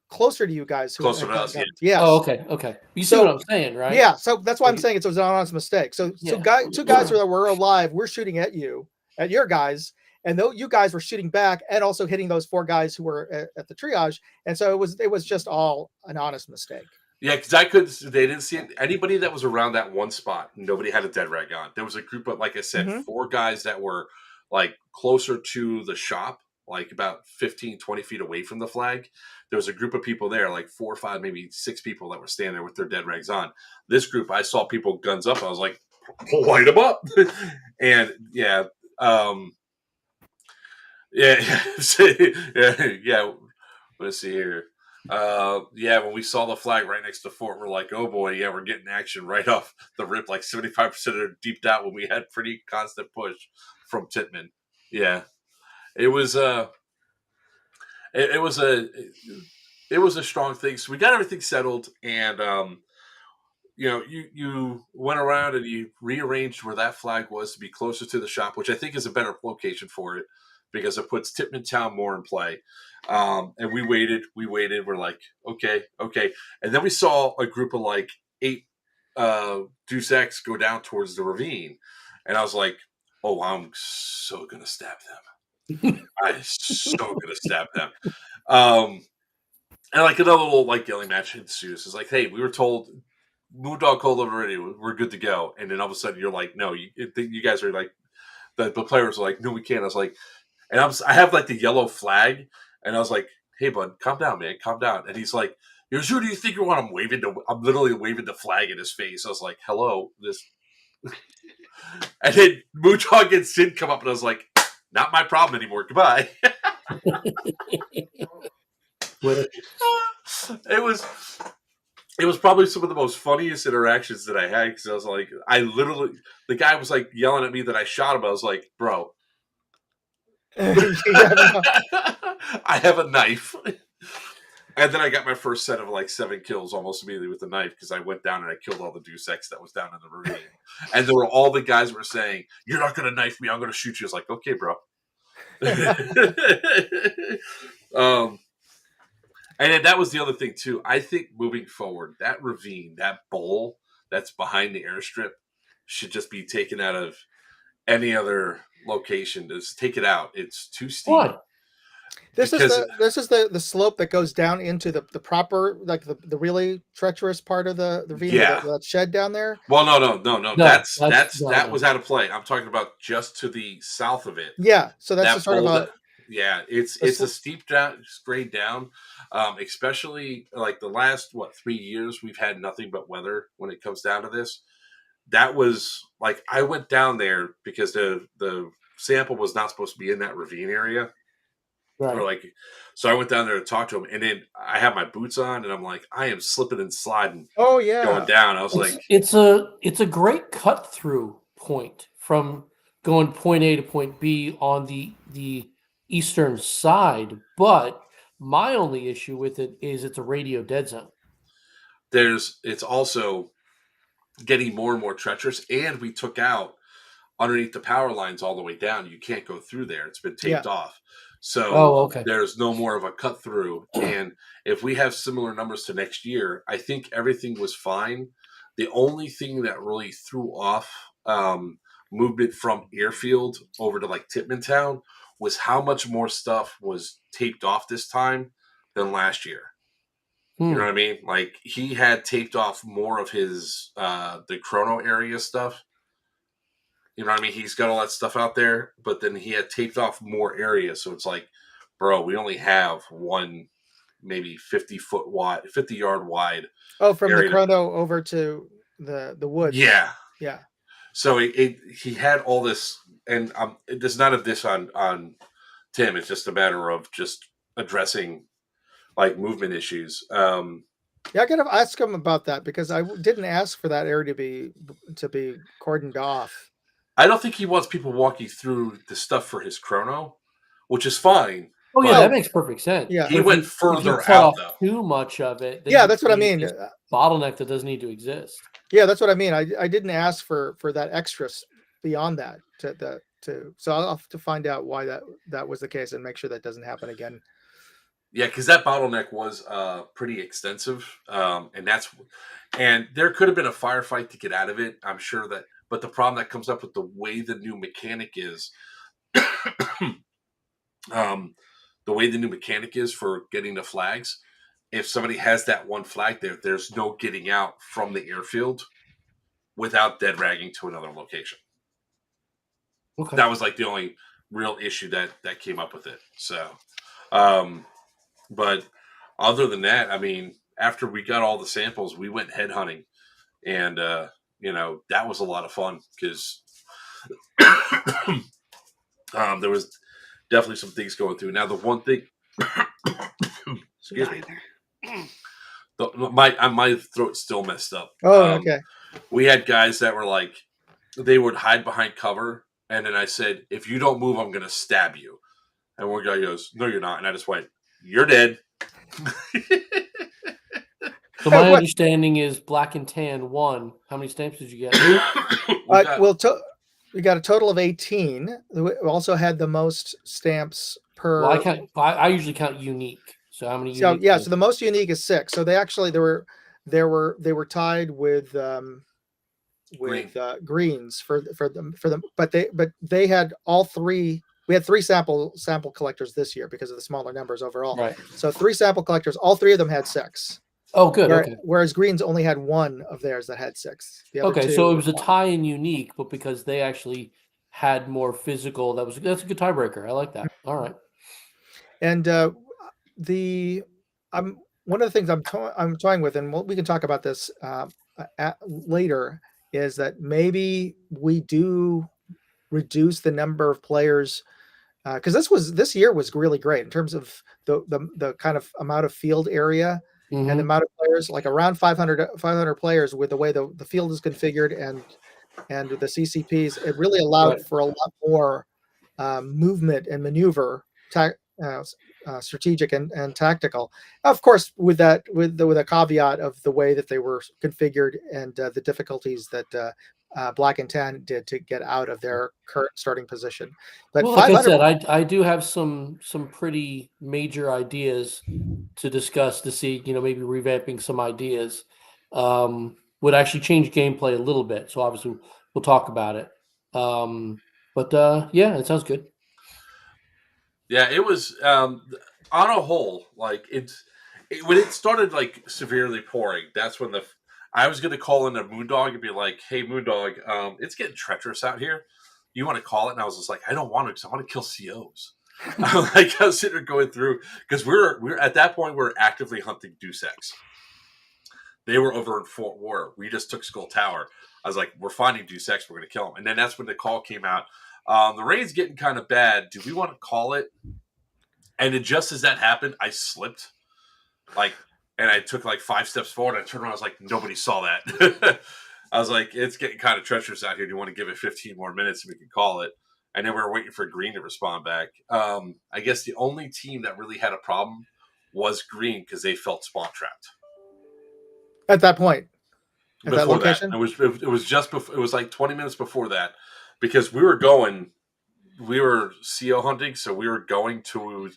closer to you guys. Closer to us, yeah. Oh, okay. You see what I'm saying, right? Yeah, so that's why I'm saying it was an honest mistake. So 2 guys that were alive, we're shooting at your guys, and though you guys were shooting back and also hitting those 4 guys who were at the triage, and so it was just all an honest mistake. Yeah, because they didn't see anybody that was around that one spot. Nobody had a dead rag on. There was a group of, like I said, 4 guys that were like closer to the shop, like about 15, 20 feet away from the flag. There was a group of people there, like 4 or 5, maybe 6 people that were standing there with their dead rags on. This group, I saw people guns up. I was like, light them up. And yeah. Let's see here. When we saw the flag right next to the fort, we're like, oh boy, yeah, we're getting action right off the rip. Like 75% of it deeped out when we had pretty constant push from Titman. Yeah, it was a strong thing. So we got everything settled, and you went around and you rearranged where that flag was to be closer to the shop, which I think is a better location for it because it puts Titman Town more in play. And we waited. We're like, okay. And then we saw a group of like 8 Deuce X go down towards the ravine. And I was like, oh, I'm so going to stab them. I'm so gonna stab them. And like another little like yelling match ensues. It's like, hey, we were told Moondog called already. We're good to go. And then all of a sudden you're like, no, you guys are like the players are like, no, we can't. I was like, and I have like the yellow flag, and I was like, hey, bud, calm down, man, calm down. And he's like, who do you think you want? I'm literally waving the flag in his face. I was like, hello, this. And then Moondog and Sid come up, and I was like, not my problem anymore. Goodbye. It was probably some of the most funniest interactions that I had, because I was like, the guy was like yelling at me that I shot him. I was like, bro, I have a knife. And then I got my first set of like 7 kills almost immediately with the knife, because I went down and I killed all the Deus Ex that was down in the ravine. And there were all the guys were saying, you're not going to knife me, I'm going to shoot you. I was like, okay, bro. And then that was the other thing too. I think moving forward, that ravine, that bowl that's behind the airstrip, should just be taken out of any other location. Just take it out. It's too steep. Why? This is the slope that goes down into the proper, like the really treacherous part of the ravine. Yeah. That shed down there. Well, no. That was out of play. I'm talking about just to the south of it. Yeah. So that's sort of a. Yeah, it's a steep grade down, especially like the last 3 years we've had nothing but weather when it comes down to this. That was like, I went down there because the sample was not supposed to be in that ravine area. Right. Or like, so I went down there to talk to him, and then I have my boots on, and I'm like, I am slipping and sliding. Oh yeah, going down. I was it's a great cut through point from going point A to point B on the eastern side, but my only issue with it is it's a radio dead zone. It's also getting more and more treacherous, and we took out underneath the power lines all the way down. You can't go through there. It's been taped off. So there's no more of a cut through. And if we have similar numbers to next year, I think everything was fine. The only thing that really threw off movement from Airfield over to like Tippman Town was how much more stuff was taped off this time than last year. You know what I mean? Like, he had taped off more of his the chrono area stuff. You know what I mean? He's got all that stuff out there, but then he had taped off more areas. So it's like, bro, we only have one, maybe 50 yard wide. Oh, from the chrono over to the woods. Yeah. Yeah. So he had all this, and there's not a diss on Tim. It's just a matter of just addressing like movement issues. Yeah, I gotta ask him about that, because I didn't ask for that area to be cordoned off. I don't think he wants people walking through the stuff for his chrono, which is fine. Oh yeah, that makes perfect sense. Yeah, he went further out though. Too much of it. Yeah, that's what I mean. Bottleneck that doesn't need to exist. Yeah, that's what I mean. I didn't ask for that extra beyond that so I'll have to find out why that was the case and make sure that doesn't happen again. Yeah, because that bottleneck was pretty extensive, and there could have been a firefight to get out of it. I'm sure that, but the problem that comes up with the way the new mechanic is, for getting the flags. If somebody has that one flag there's no getting out from the airfield without dead ragging to another location. Okay. That was like the only real issue that came up with it. So, but other than that, I mean, after we got all the samples, we went head hunting, and that was a lot of fun, because there was definitely some things going through. Now, the one thing, excuse me, my throat's still messed up. Oh, okay. We had guys that were like, they would hide behind cover, and then I said, if you don't move, I'm going to stab you. And one guy goes, no, you're not. And I just went, you're dead. So my understanding is black and tan won. How many stamps did you get? We got a total of 18. We also had the most stamps per. Well, I usually count unique. So how many? So the most unique is 6. So they were tied with greens for them. But they had all 3. We we had 3 sample collectors this year because of the smaller numbers overall. Right. So 3 sample collectors, all 3 of them had 6. Oh, good. Okay. Whereas Greens only had 1 of theirs that had 6. The other Okay, 2 so it was a tie in unique, but because they actually had more physical, that's a good tiebreaker. I like that. All right. And one of the things I'm toying with, and we can talk about this later, is that maybe we do reduce the number of players, because this year was really great in terms of the kind of amount of field area and the amount of players, like around 500 players with the way the field is configured and the CCPs. It really allowed for a lot more movement and maneuver, strategic and tactical. Of course, with a caveat of the way that they were configured and the difficulties that Black and Tan did to get out of their current starting position. But well, like I said, I do have some pretty major ideas to discuss to see, maybe revamping some ideas would actually change gameplay a little bit. So obviously we'll talk about it. But yeah, it sounds good. Yeah, it was on a whole, like when it started like severely pouring, that's when I was going to call in a Moondog and be like, "Hey, Moondog, it's getting treacherous out here. You want to call it?" And I was just like, "I don't want to because I want to kill COs." I was sitting there going through because we're at that point we're actively hunting Deus Ex. They were over in Fort War. We just took Skull Tower. I was like, "We're finding Deus Ex. We're going to kill him." And then that's when the call came out. The rain's getting kind of bad. Do we want to call it? And then just as that happened, I slipped. And I took like 5 steps forward. I turned around. I was like, nobody saw that. I was like, it's getting kind of treacherous out here. Do you want to give it 15 more minutes and we can call it? And then we were waiting for Green to respond back. I guess the only team that really had a problem was Green because they felt spawn trapped. At that point. At that location? It was just before. It was like 20 minutes before that because we were CO hunting, so we were going to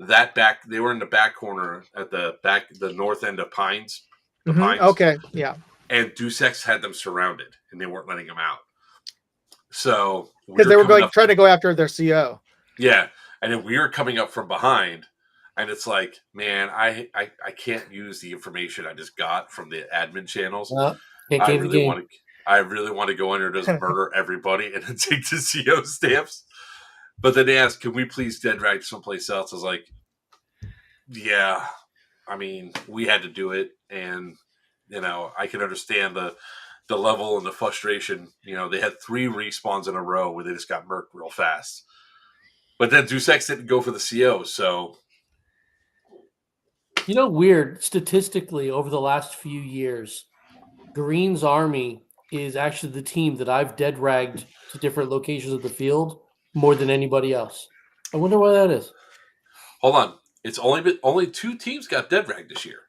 that back. They were in the back corner at the north end of Pines. Pines. Okay, yeah. And Deus Ex had them surrounded, and they weren't letting them out. So because they were trying to go after their CO. Yeah, and then we were coming up from behind, and it's like, man, I can't use the information I just got from the admin channels. I really want to go in there and just murder everybody and then take the CO stamps. But then they asked, can we please dead drag someplace else? I was like, yeah, I mean, we had to do it. And, I can understand the level and the frustration. They had 3 respawns in a row where they just got murked real fast. But then Deus Ex didn't go for the CO, so. Weird, statistically, over the last few years, Green's Army is actually the team that I've dead ragged to different locations of the field more than anybody else. I wonder why that is. Hold on. It's only 2 teams got dead ragged this year.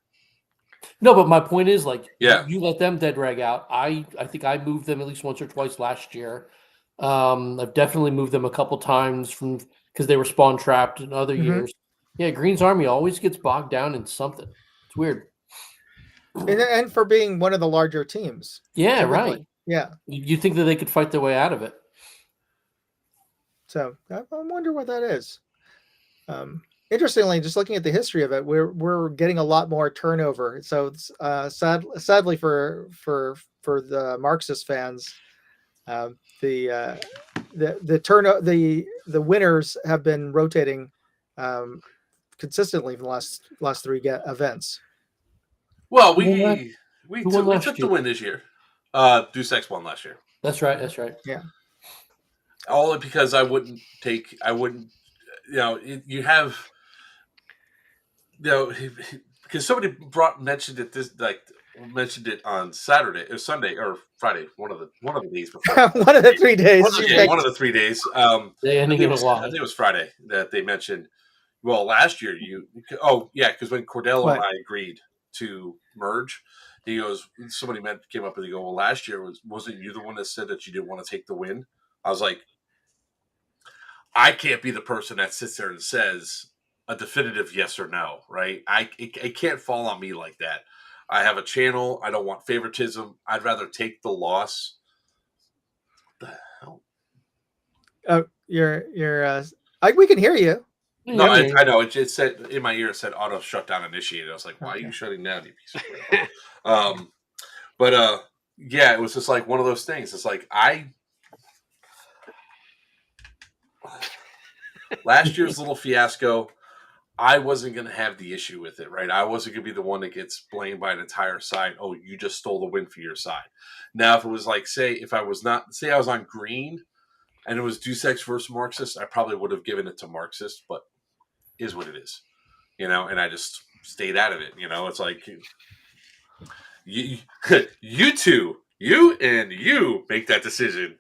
No, but my point is, yeah, you let them dead rag out. I think I moved them at least once or twice last year. I've definitely moved them a couple times because they were spawn trapped in other years. Yeah, Green's Army always gets bogged down in something. It's weird. And for being one of the larger teams. Yeah, right. Yeah. You think that they could fight their way out of it. So I wonder what that is. Interestingly, just looking at the history of it, we're getting a lot more turnover. So it's sadly for the Marxist fans, the winners have been rotating consistently in the last 3 events. Well, we took the win this year. Deus Ex won last year. That's right. Yeah. Only because you have, because somebody mentioned it on Saturday or Sunday or Friday, one of the days before. One of the 3 days. One of the 3 days. I think it was Friday that they mentioned. Well, last year because when Cordell and I agreed to merge, he goes, somebody came up and they go, well, last year wasn't you the one that said that you didn't want to take the win? I was like, I can't be the person that sits there and says a definitive yes or no, right? It can't fall on me like that. I have a channel. I don't want favoritism. I'd rather take the loss. What the hell? Your We can hear you. No, Yeah, I know. It said in my ear. It said auto shutdown initiated. I was like, "Why are you shutting down, you piece of crap?" But yeah, it was just like one of those things. It's like last year's little fiasco. I wasn't going to have the issue with it, right? I wasn't going to be the one that gets blamed by an entire side. Oh, you just stole the win for your side. Now, if it was like, say I was on green and it was Deus Ex versus Marxist, I probably would have given it to Marxist, but is what it is, and I just stayed out of it. It's like you, you make that decision.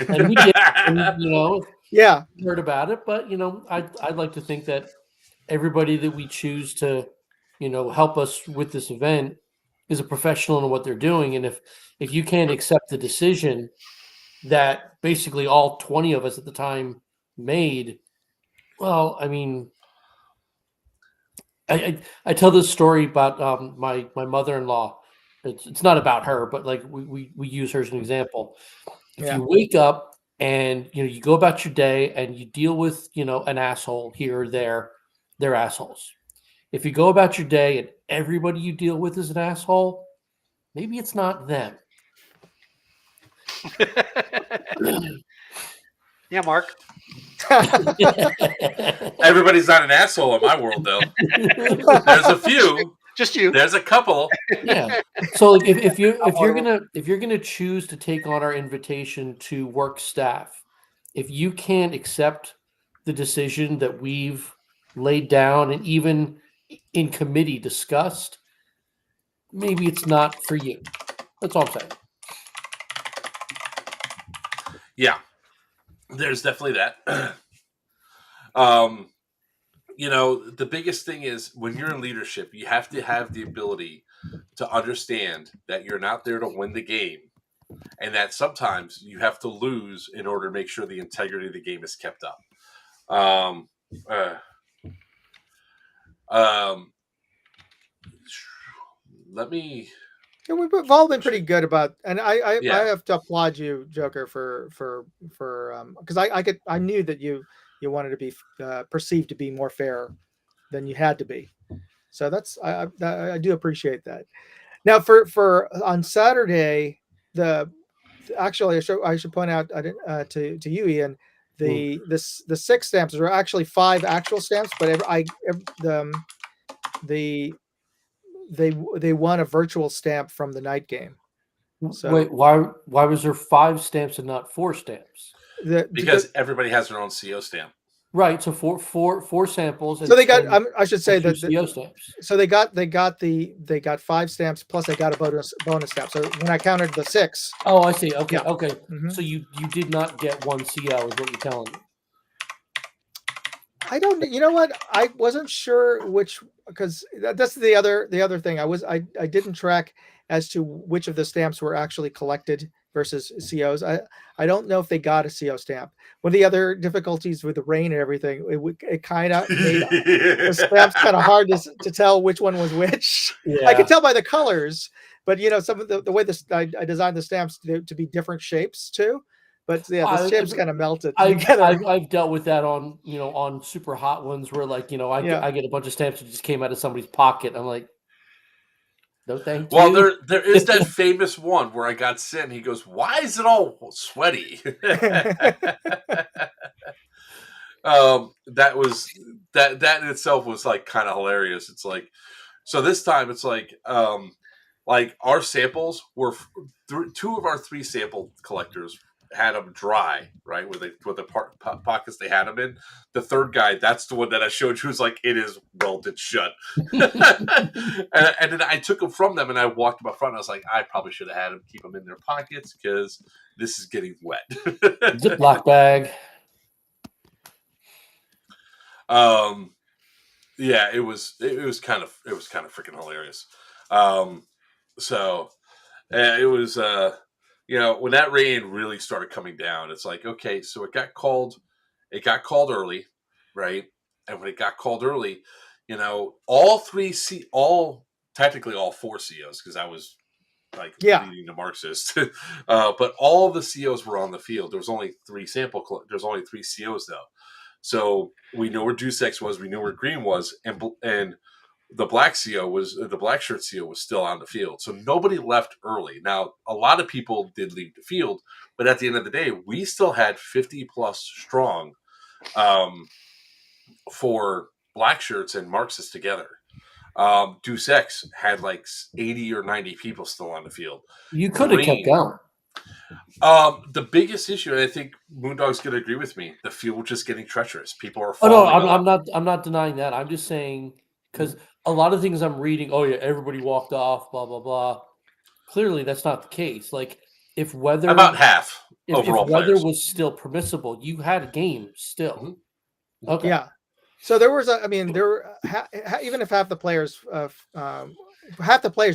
And we did, and, Yeah. heard about it, but I'd like to think that everybody that we choose to, help us with this event is a professional in what they're doing. And if you can't accept the decision that basically all 20 of us at the time made, well, I mean, I tell this story about my mother-in-law. It's not about her, but like we use her as an example. If you wake up and you go about your day and you deal with an asshole here or there, they're assholes. If you go about your day and everybody you deal with is an asshole, maybe it's not them. Yeah, Mark. Everybody's not an asshole in my world, though. There's a few. Just you. There's a couple. Yeah. So if you're gonna choose to take on our invitation to work staff, if you can't accept the decision that we've laid down and even in committee discussed, maybe it's not for you. That's all I'm saying. Yeah, there's definitely that. The biggest thing is when you're in leadership, you have to have the ability to understand that you're not there to win the game, and that sometimes you have to lose in order to make sure the integrity of the game is kept up. Let me. Yeah, we've all been pretty good about, and I Yeah. have to applaud you, Joker, for because I knew that you wanted to be perceived to be more fair than you had to be, so that's I do appreciate that. Now for on Saturday, actually I should point out to you, Ian, the 6 stamps are actually 5 actual stamps, but they won a virtual stamp from the night game. So wait, why was there 5 stamps and not 4 stamps? Because everybody has their own CO stamp. Right. So four samples. So they got. I should say that CO stamps. So they got 5 stamps plus they got a bonus stamp. So when I counted the 6. Oh, I see. Okay. Yeah. Okay. Mm-hmm. So you did not get 1 CO, is what you're telling me. I don't. You know what? I wasn't sure which, because that's the other thing. I didn't track as to which of the stamps were actually collected versus COs. I don't know if they got a CO stamp. One of the other difficulties with the rain and everything, it kind of made the stamps kind of hard to tell which one was which. Yeah. I could tell by the colors, but some of the way I designed the stamps to be different shapes too. But yeah, the chips kind of melted. I've dealt with that on on super hot ones where I get a bunch of stamps that just came out of somebody's pocket. I'm like, no thank you. Well, there is that famous one where I got sent. He goes, "Why is it all sweaty?" That in itself was like kind of hilarious. It's like, so this time it's like our samples were 2 of our 3 sample collectors had them dry, right? With the pockets they had them in. The third guy, that's the one that I showed you, was like, it is welded shut. and then I took them from them and I walked them up front. And I was like, I probably should have had them keep them in their pockets because this is getting wet. Ziploc bag. Yeah, it was kind of freaking hilarious. So it was when that rain really started coming down, it's like, okay, so it got called early, right? And when it got called early, technically all 4 COs, because I was leading the Marxist, but all the COs were on the field. There was only 3 there's only 3 COs though. So we know where Deuce X was, we knew where Green was, and the black shirt CO was still on the field. So nobody left early. Now, a lot of people did leave the field, but at the end of the day, we still had 50 plus strong for black shirts and Marxists together. Deuce X had like 80 or 90 people still on the field. You could have kept going. The biggest issue, and I think Moondog's going to agree with me, the field was just getting treacherous. People are I'm not denying that. I'm just saying, because a lot of things I'm reading, oh yeah, everybody walked off, blah blah blah. Clearly, that's not the case. Like if weather, about half overall if weather players was still permissible, you had a game still. Mm-hmm. Okay. Yeah. So there was there were even if half the players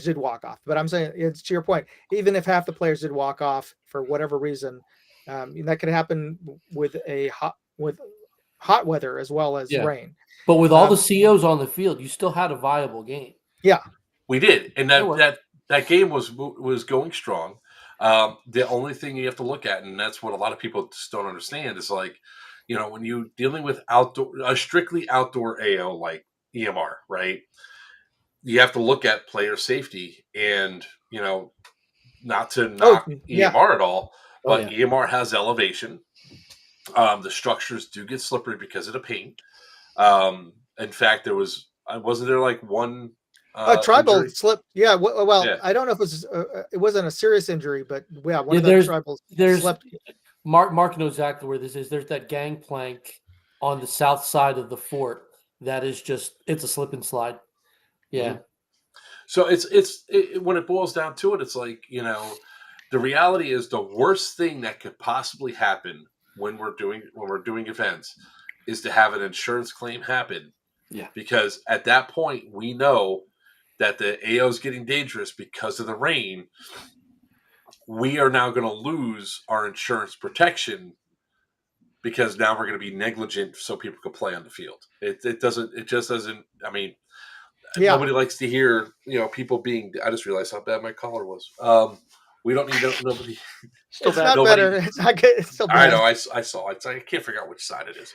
did walk off, but I'm saying it's to your point. Even if half the players did walk off for whatever reason, that could happen with hot weather as well as rain. But with all the COs on the field, you still had a viable game. Yeah, we did, and that game was going strong. The only thing you have to look at, and that's what a lot of people just don't understand, is like, when you're dealing with a strictly outdoor AO like EMR, right? You have to look at player safety, and not to knock EMR at all, but EMR has elevation. The structures do get slippery because of the paint. In fact, wasn't there like one tribal injury? slip? Yeah. I don't know if it wasn't a serious injury, but one of the tribals slipped. Mark knows exactly where this is. There's that gangplank on the south side of the fort that is it's a slip and slide. Yeah. So it's when it boils down to it, it's like, the reality is the worst thing that could possibly happen when we're doing events is to have an insurance claim happen. Yeah. Because at that point we know that the AO is getting dangerous because of the rain. We are now going to lose our insurance protection because now we're going to be negligent so people can play on the field. It just doesn't. I mean, nobody likes to hear, people being. I just realized how bad my collar was. We don't need nobody. Still bad. Not better. It's not good. It's still bad. I know. I saw it. I can't figure out which side it is.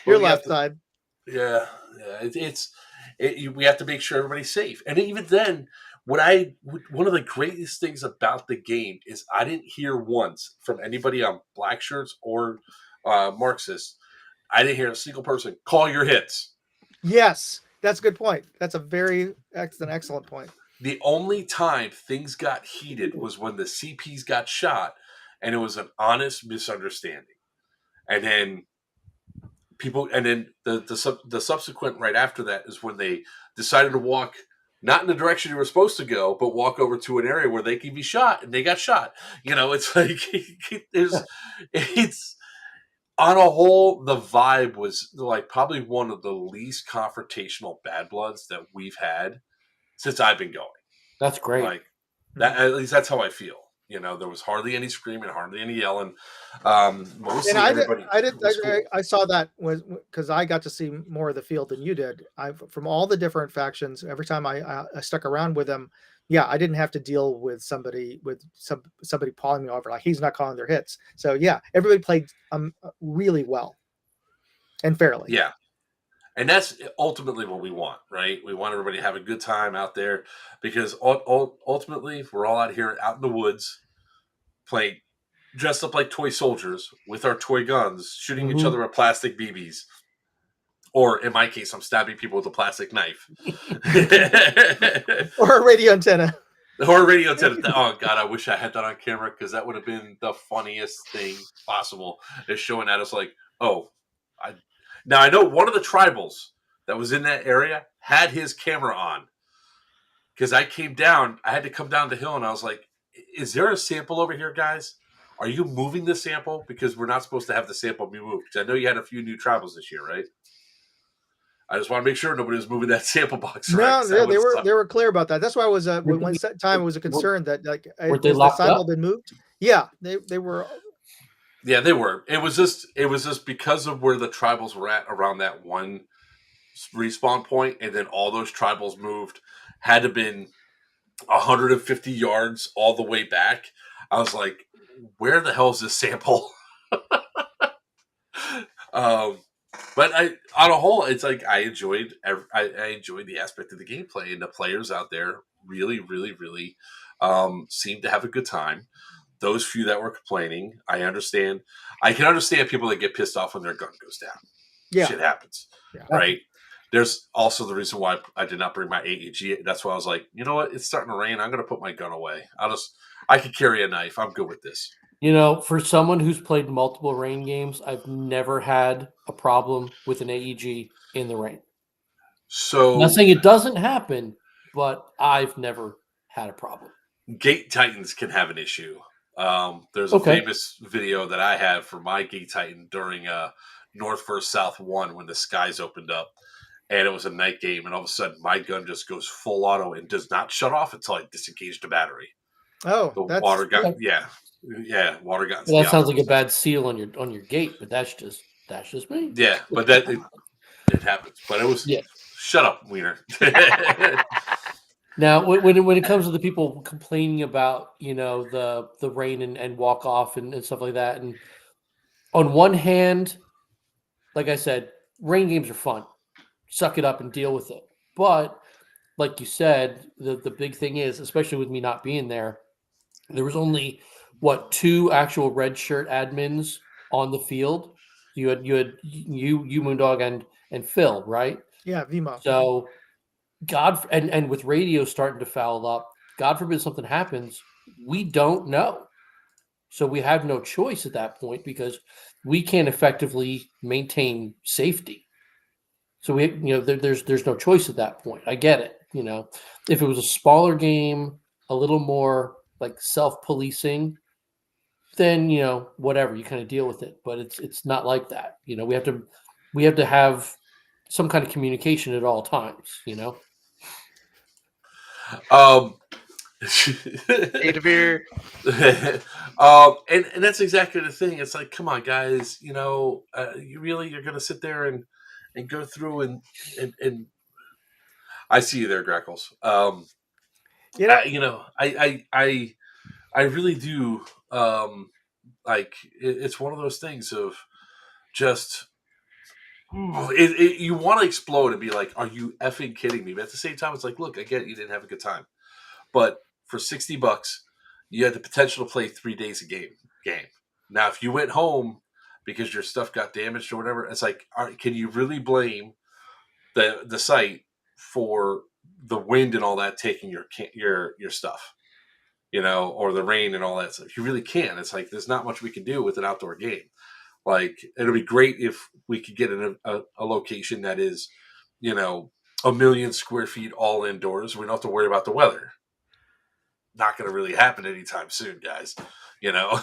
Your left side. Yeah. We have to make sure everybody's safe, and even then. One of the greatest things about the game is I didn't hear once from anybody on black shirts or Marxists. I didn't hear a single person call your hits. Yes, that's a good point. That's a very excellent point. The only time things got heated was when the CPs got shot, and it was an honest misunderstanding. And then the subsequent right after that is when they decided to walk. Not in the direction you were supposed to go, but walk over to an area where they can be shot, and they got shot. It's like it's on a whole. The vibe was like probably one of the least confrontational Bad Bloods that we've had since I've been going. That's great. Like that, at least that's how I feel. There was hardly any screaming, hardly any yelling. Mostly everybody. I saw that was because I got to see more of the field than you did. From all the different factions. Every time I stuck around with them, I didn't have to deal with somebody pawing me over. Like he's not calling their hits. So everybody played really well and fairly. Yeah. And that's ultimately what we want, right? We want everybody to have a good time out there because ultimately we're all out here out in the woods playing dressed up like toy soldiers with our toy guns, shooting each other with plastic BBs. Or in my case, I'm stabbing people with a plastic knife. Or a radio antenna. Or a radio antenna. Oh, God, I wish I had that on camera because that would have been the funniest thing possible. Is showing at us like, Now, I know one of the tribals that was in that area had his camera on because I had to come down the hill and I was like, is there a sample over here, guys? Are you moving the sample? Because we're not supposed to have the sample be moved. Because I know you had a few new tribals this year, right? I just want to make sure nobody was moving that sample box. Right? No, they were clear about that. That's why I was one time it was a concern that the sample been moved. Yeah, they were. Yeah, they were. It was just because of where the tribals were at around that one respawn point, and then all those tribals moved. Had to been 150 yards all the way back. I was like, where the hell is this sample? But on a whole, it's like I enjoyed the aspect of the gameplay, and the players out there really, really, really seemed to have a good time. Those few that were complaining, I can understand people that get pissed off when their gun goes down. Yeah. Shit happens, Yeah. right? There's also the reason why I did not bring my AAG. That's why I was like, you know what? It's starting to rain. I'm going to put my gun away. I could carry a knife. I'm good with this. You know, for someone who's played multiple rain games, I've never had a problem with an AEG in the rain. So, I'm not saying it doesn't happen, but I've never had a problem. Gate Titans can have an issue. There's a famous video that I have for my Gate Titan during North vs. South 1 when the skies opened up, and it was a night game, and all of a sudden my gun just goes full auto and does not shut off until I disengage the battery. Oh, the water got water got. Well, that sounds like a bad seal on your gate, but that's just me. Yeah, but it happens. But it was shut up, Wiener. Now, when it comes to the people complaining about, you know, the rain and walk off and stuff like that, and on one hand, like I said, rain games are fun. Suck it up and deal with it. But like you said, the big thing is, especially with me not being there, there was only 2 actual red shirt admins on the field. You had Moondog and Phil, right? Yeah, Vimo. So and with radio starting to foul up, God forbid something happens, we don't know. So we have no choice at that point because we can't effectively maintain safety. So there's no choice at that point. I get it. You know, if it was a smaller game, a little more like self-policing, then, you know, whatever, you kind of deal with it. But it's not like that. You know, we have to have some kind of communication at all times, you know. Need a beer. And that's exactly the thing. It's like, come on, guys, you know, you're gonna sit there and go through and I see you there, Grackles. I really do. Like it's one of those things of just you want to explode and be like, are you effing kidding me? But at the same time, it's like, look, I get it, you didn't have a good time, but for $60, you had the potential to play 3 days a game. Now, if you went home because your stuff got damaged or whatever, it's like, can you really blame the site for the wind and all that taking your stuff, you know, or the rain and all that stuff? You really can't. It's like there's not much we can do with an outdoor game. Like, it'll be great if we could get in a location that is, you know, 1 million square feet all indoors. We don't have to worry about the weather. Not going to really happen anytime soon, guys. You know,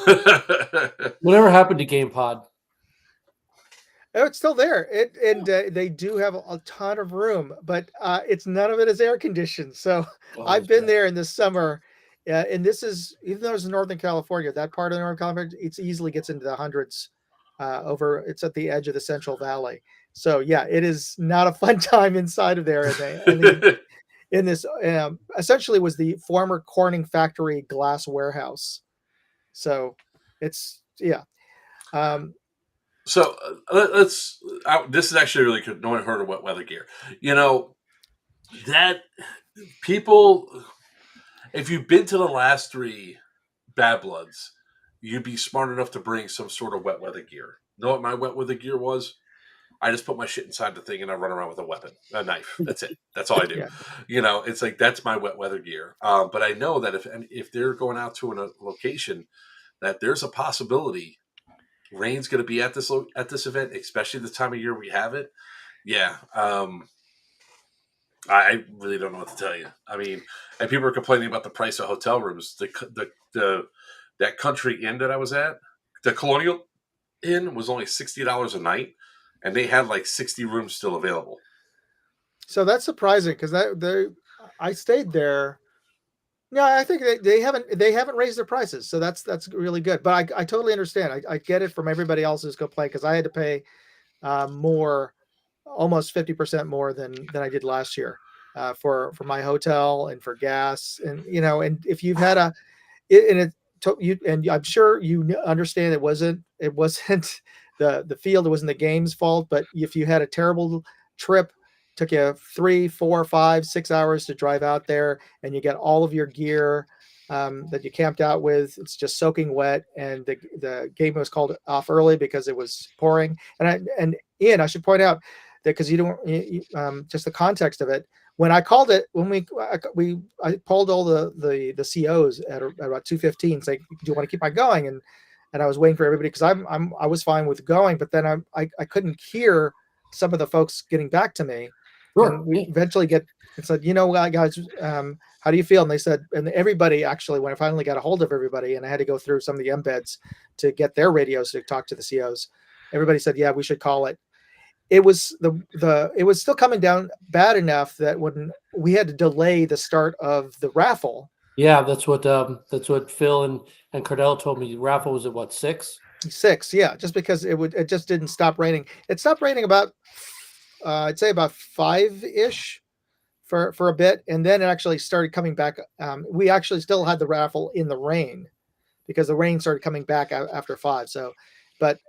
whatever happened to GamePod? Oh, it's still there. They do have a ton of room, but none of it is air conditioned. So I've been there in the summer, and this is, even though it's in Northern California, that part of Northern California, it easily gets into the hundreds. It's at the edge of the Central Valley. So yeah, it is not a fun time inside of there. In this, essentially was the former Corning factory glass warehouse. So it's So let's. This is actually really good. No one heard of wet weather gear. You know that people, if you've been to the last 3 Bad Bloods, you'd be smart enough to bring some sort of wet weather gear. Know what my wet weather gear was? I just put my shit inside the thing and I run around with a knife. That's it. That's all I do. Yeah. You know, it's like, that's my wet weather gear. But I know that if they're going out to a location, that there's a possibility rain's going to be at this event, especially the time of year we have it. Yeah. I really don't know what to tell you. I mean, and people are complaining about the price of hotel rooms. That country inn that I was at, the Colonial Inn, was only $60 a night, and they had like 60 rooms still available. So that's surprising because I stayed there. No, I think they haven't raised their prices, so that's really good. But I totally understand. I get it from everybody else who's going to play, because I had to pay more, almost 50% more than I did last year for my hotel and for gas, and you know, and if you've had and I'm sure you understand it wasn't the field. It wasn't the game's fault, but if you had a terrible trip, took you 3, 4, 5, 6 hours to drive out there, and you get all of your gear that you camped out with, it's just soaking wet, and the game was called off early because it was pouring. And Ian, I should point out that, because just the context of it, when I called it, when I called all the COs at about 2:15, saying, do you want to keep on going? And I was waiting for everybody, because I was fine with going, but then I couldn't hear some of the folks getting back to me. Sure. And we eventually said, guys, how do you feel? And they said, and everybody, actually, when I finally got a hold of everybody, and I had to go through some of the embeds to get their radios to talk to the COs, everybody said, yeah, we should call it. It was it was still coming down bad enough that when we had to delay the start of the raffle. Yeah, that's what Phil and Cardell told me. The raffle was at what, 6? 6, yeah, just because it just didn't stop raining. It stopped raining about I'd say about 5-ish for a bit, and then it actually started coming back. We actually still had the raffle in the rain, because the rain started coming back after 5. So, but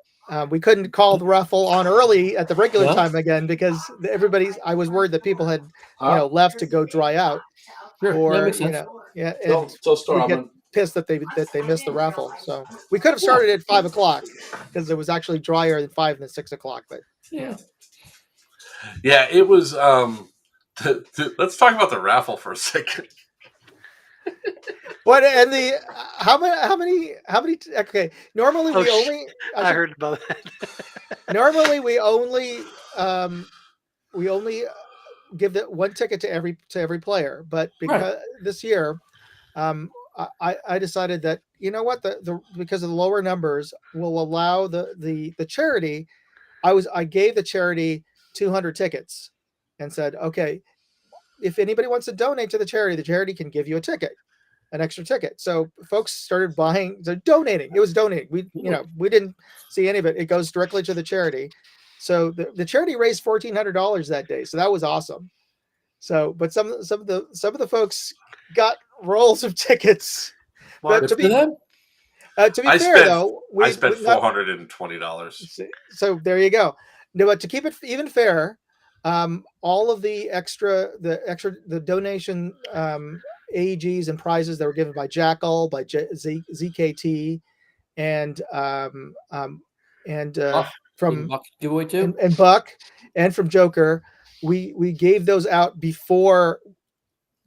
we couldn't call the raffle on early at the regular time again, because I was worried that people had left to go dry out, Sure. or makes sense. and we get pissed that they missed the raffle. So we could have started at 5 o'clock, because it was actually drier than 5 than 6 o'clock. But yeah, it was. Let's talk about the raffle for a second. What and the how many? Okay, normally we only. I heard about that. Normally we only give the one ticket to every player, but because this year, I decided that, you know what, because of the lower numbers will allow the charity. I gave the charity 200 tickets, and said, okay, if anybody wants to donate to the charity can give you an extra ticket. So folks started donating. It was donating. We didn't see any of it. It goes directly to the charity. So the charity raised $1,400 that day. So that was awesome. So, but some of the folks got rolls of tickets. But to be fair, though, I spent $420. So there you go. No, but to keep it even fair, all of the donation AEGs and prizes that were given by Jackal, by ZKT, and from Buck giveaway too, and Buck, and from Joker, we gave those out before,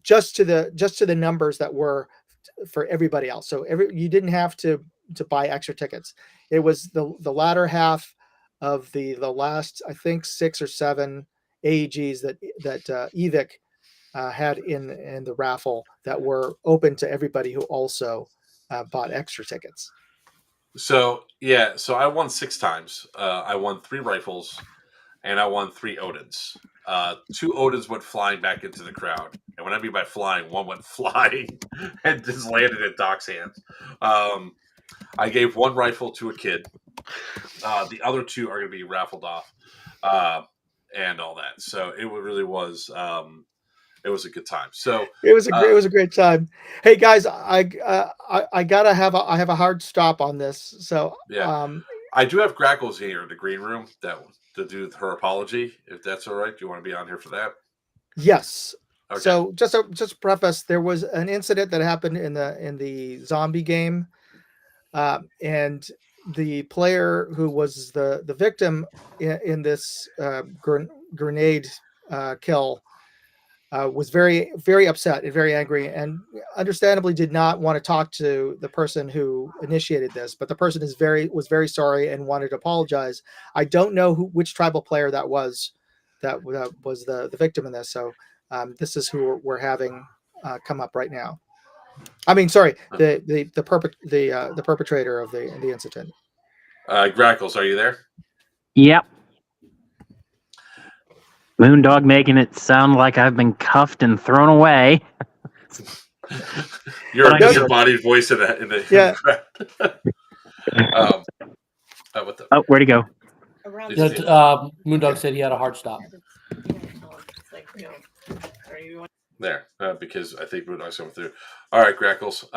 just to the numbers that were for everybody else. So you didn't have to buy extra tickets. It was the latter half of the last, I think, 6 or 7 AEGs that Evic had in the raffle that were open to everybody who also bought extra tickets. So yeah, so I won 6 times. I won 3 rifles, and I won 3 Odins. 2 Odins went flying back into the crowd, and when I mean by flying, one went flying and just landed in Doc's hands. I gave 1 rifle to a kid. The other 2 are going to be raffled off, and all that. So it really was. It was a good time. So it was a great time. Hey guys, I gotta have a hard stop on this. So yeah, I do have Grackles here in the green room to do her apology, if that's all right. Do you want to be on here for that? Yes. Okay. So just to preface, there was an incident that happened in the zombie game, and the player who was the victim in this grenade kill was very, very upset and very angry, and understandably did not want to talk to the person who initiated this. But the person was very sorry and wanted to apologize. I don't know which tribal player that was the victim in this. So this is who we're having come up right now. I mean, sorry, the perpetrator of the incident. Grackles, are you there? Yep. Moondog making it sound like I've been cuffed and thrown away. You're a disembodied voice in the yeah. What the? Oh, where'd he go? Moondog said he had a hard stop. There, because I think Moondog's coming through. All right, Grackles.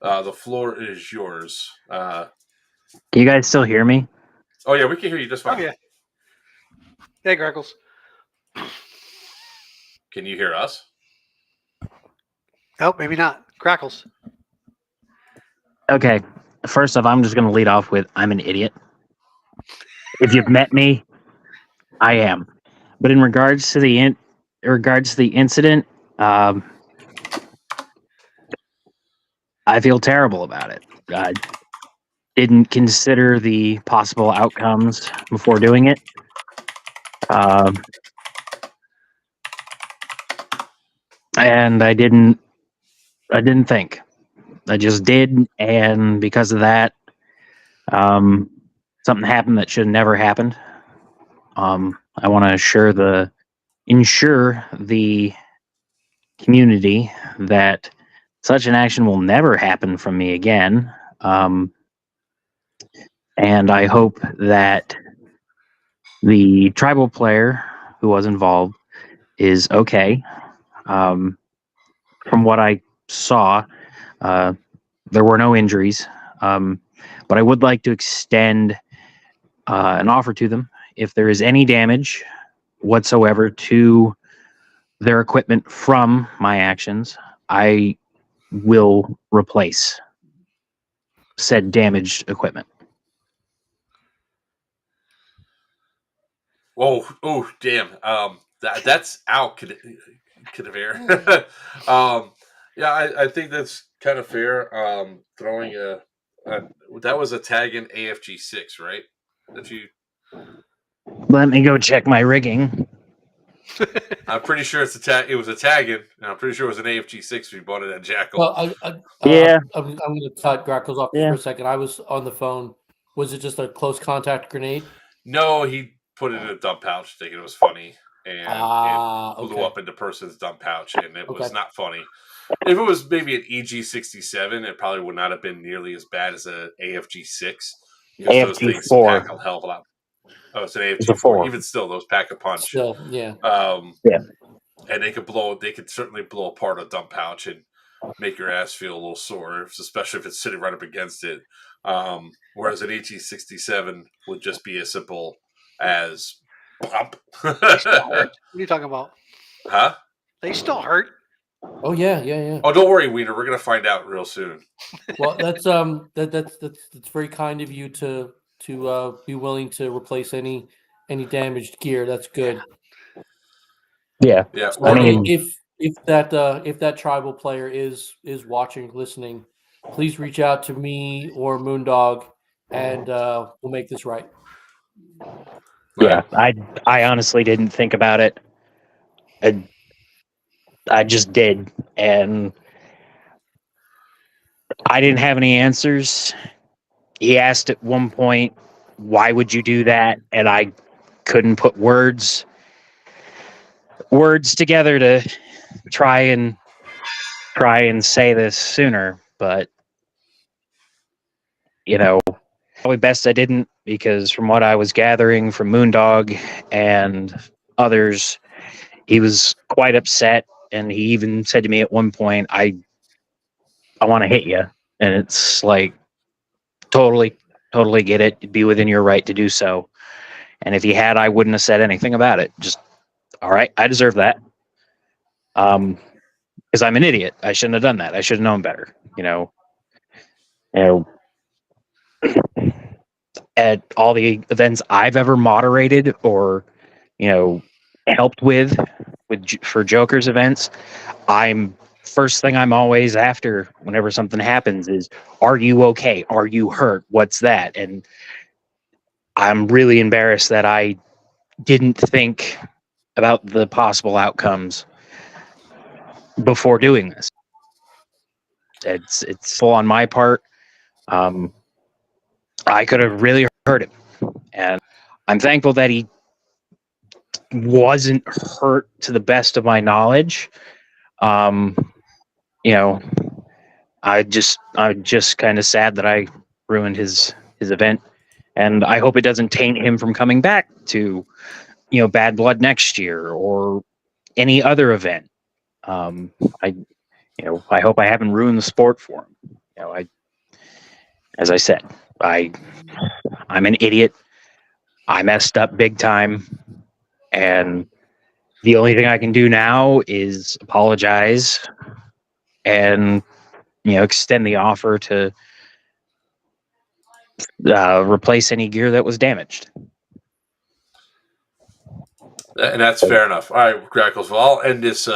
The floor is yours. Can you guys still hear me? Oh yeah, we can hear you just Oh fine. yeah. Hey, Greckles. Can you hear us? Oh, maybe not. Crackles. Okay. First off, I'm just going to lead off with I'm an idiot. If you've met me, I am. But in regards to the incident, I feel terrible about it. I didn't consider the possible outcomes before doing it. And I didn't think. I just did, and because of that, something happened that should have never happened. I want to ensure the community that such an action will never happen from me again. And I hope that the tribal player who was involved is okay. From what I saw, there were no injuries. But I would like to extend an offer to them. If there is any damage whatsoever to their equipment from my actions, I will replace said damaged equipment. Oh, damn. That's out, Kadaver. Yeah, I think that's kind of fair. Throwing that was a tag in AFG 6, right? That you. Let me go check my rigging. I'm pretty sure it's a tag. It was a tag in. And I'm pretty sure it was an AFG 6. We bought it at Jackal. Well, Yeah. I'm going to cut Grackles off for a second. I was on the phone. Was it just a close contact grenade? No, he put it in a dump pouch, thinking it was funny, and it blew up into person's dump pouch, and it was not funny. If it was maybe an EG67, it probably would not have been nearly as bad as an AFG 6. Because those things pack a hell of a lot. Oh, it's an AFG 4. Even still, those pack a punch. Still, yeah. And they could certainly blow apart a dump pouch and make your ass feel a little sore, especially if it's sitting right up against it. Whereas an EG67 would just be as simple as pop. What are you talking about? Huh? They still hurt. Oh yeah. Oh, don't worry, Wiener. We're gonna find out real soon. Well, that's very kind of you to be willing to replace any damaged gear. That's good. Yeah. So I mean, if that tribal player is watching, listening, please reach out to me or Moondog, and we'll make this right. Yeah, I honestly didn't think about it. I just did, and I didn't have any answers. He asked at one point, "Why would you do that?" And I couldn't put words together to try and say this sooner, but probably best I didn't, because from what I was gathering from Moondog and others, he was quite upset, and he even said to me at one point, I want to hit you. And it's like, totally get it. It'd be within your right to do so. And if he had, I wouldn't have said anything about it. Just, all right, I deserve that. Because I'm an idiot. I shouldn't have done that. I should have known better. At all the events I've ever moderated or, helped with for Joker's events, first thing I'm always after whenever something happens is, are you okay? Are you hurt? What's that? And I'm really embarrassed that I didn't think about the possible outcomes before doing this. It's full on my part. I could have really hurt him, and I'm thankful that he wasn't hurt to the best of my knowledge. I'm just kind of sad that I ruined his event, and I hope it doesn't taint him from coming back to, Bad Blood next year or any other event. I hope I haven't ruined the sport for him. As I said, I'm an idiot. I messed up big time, and the only thing I can do now is apologize and extend the offer to replace any gear that was damaged. And that's fair enough. All right, Crackles. Well, I'll end this.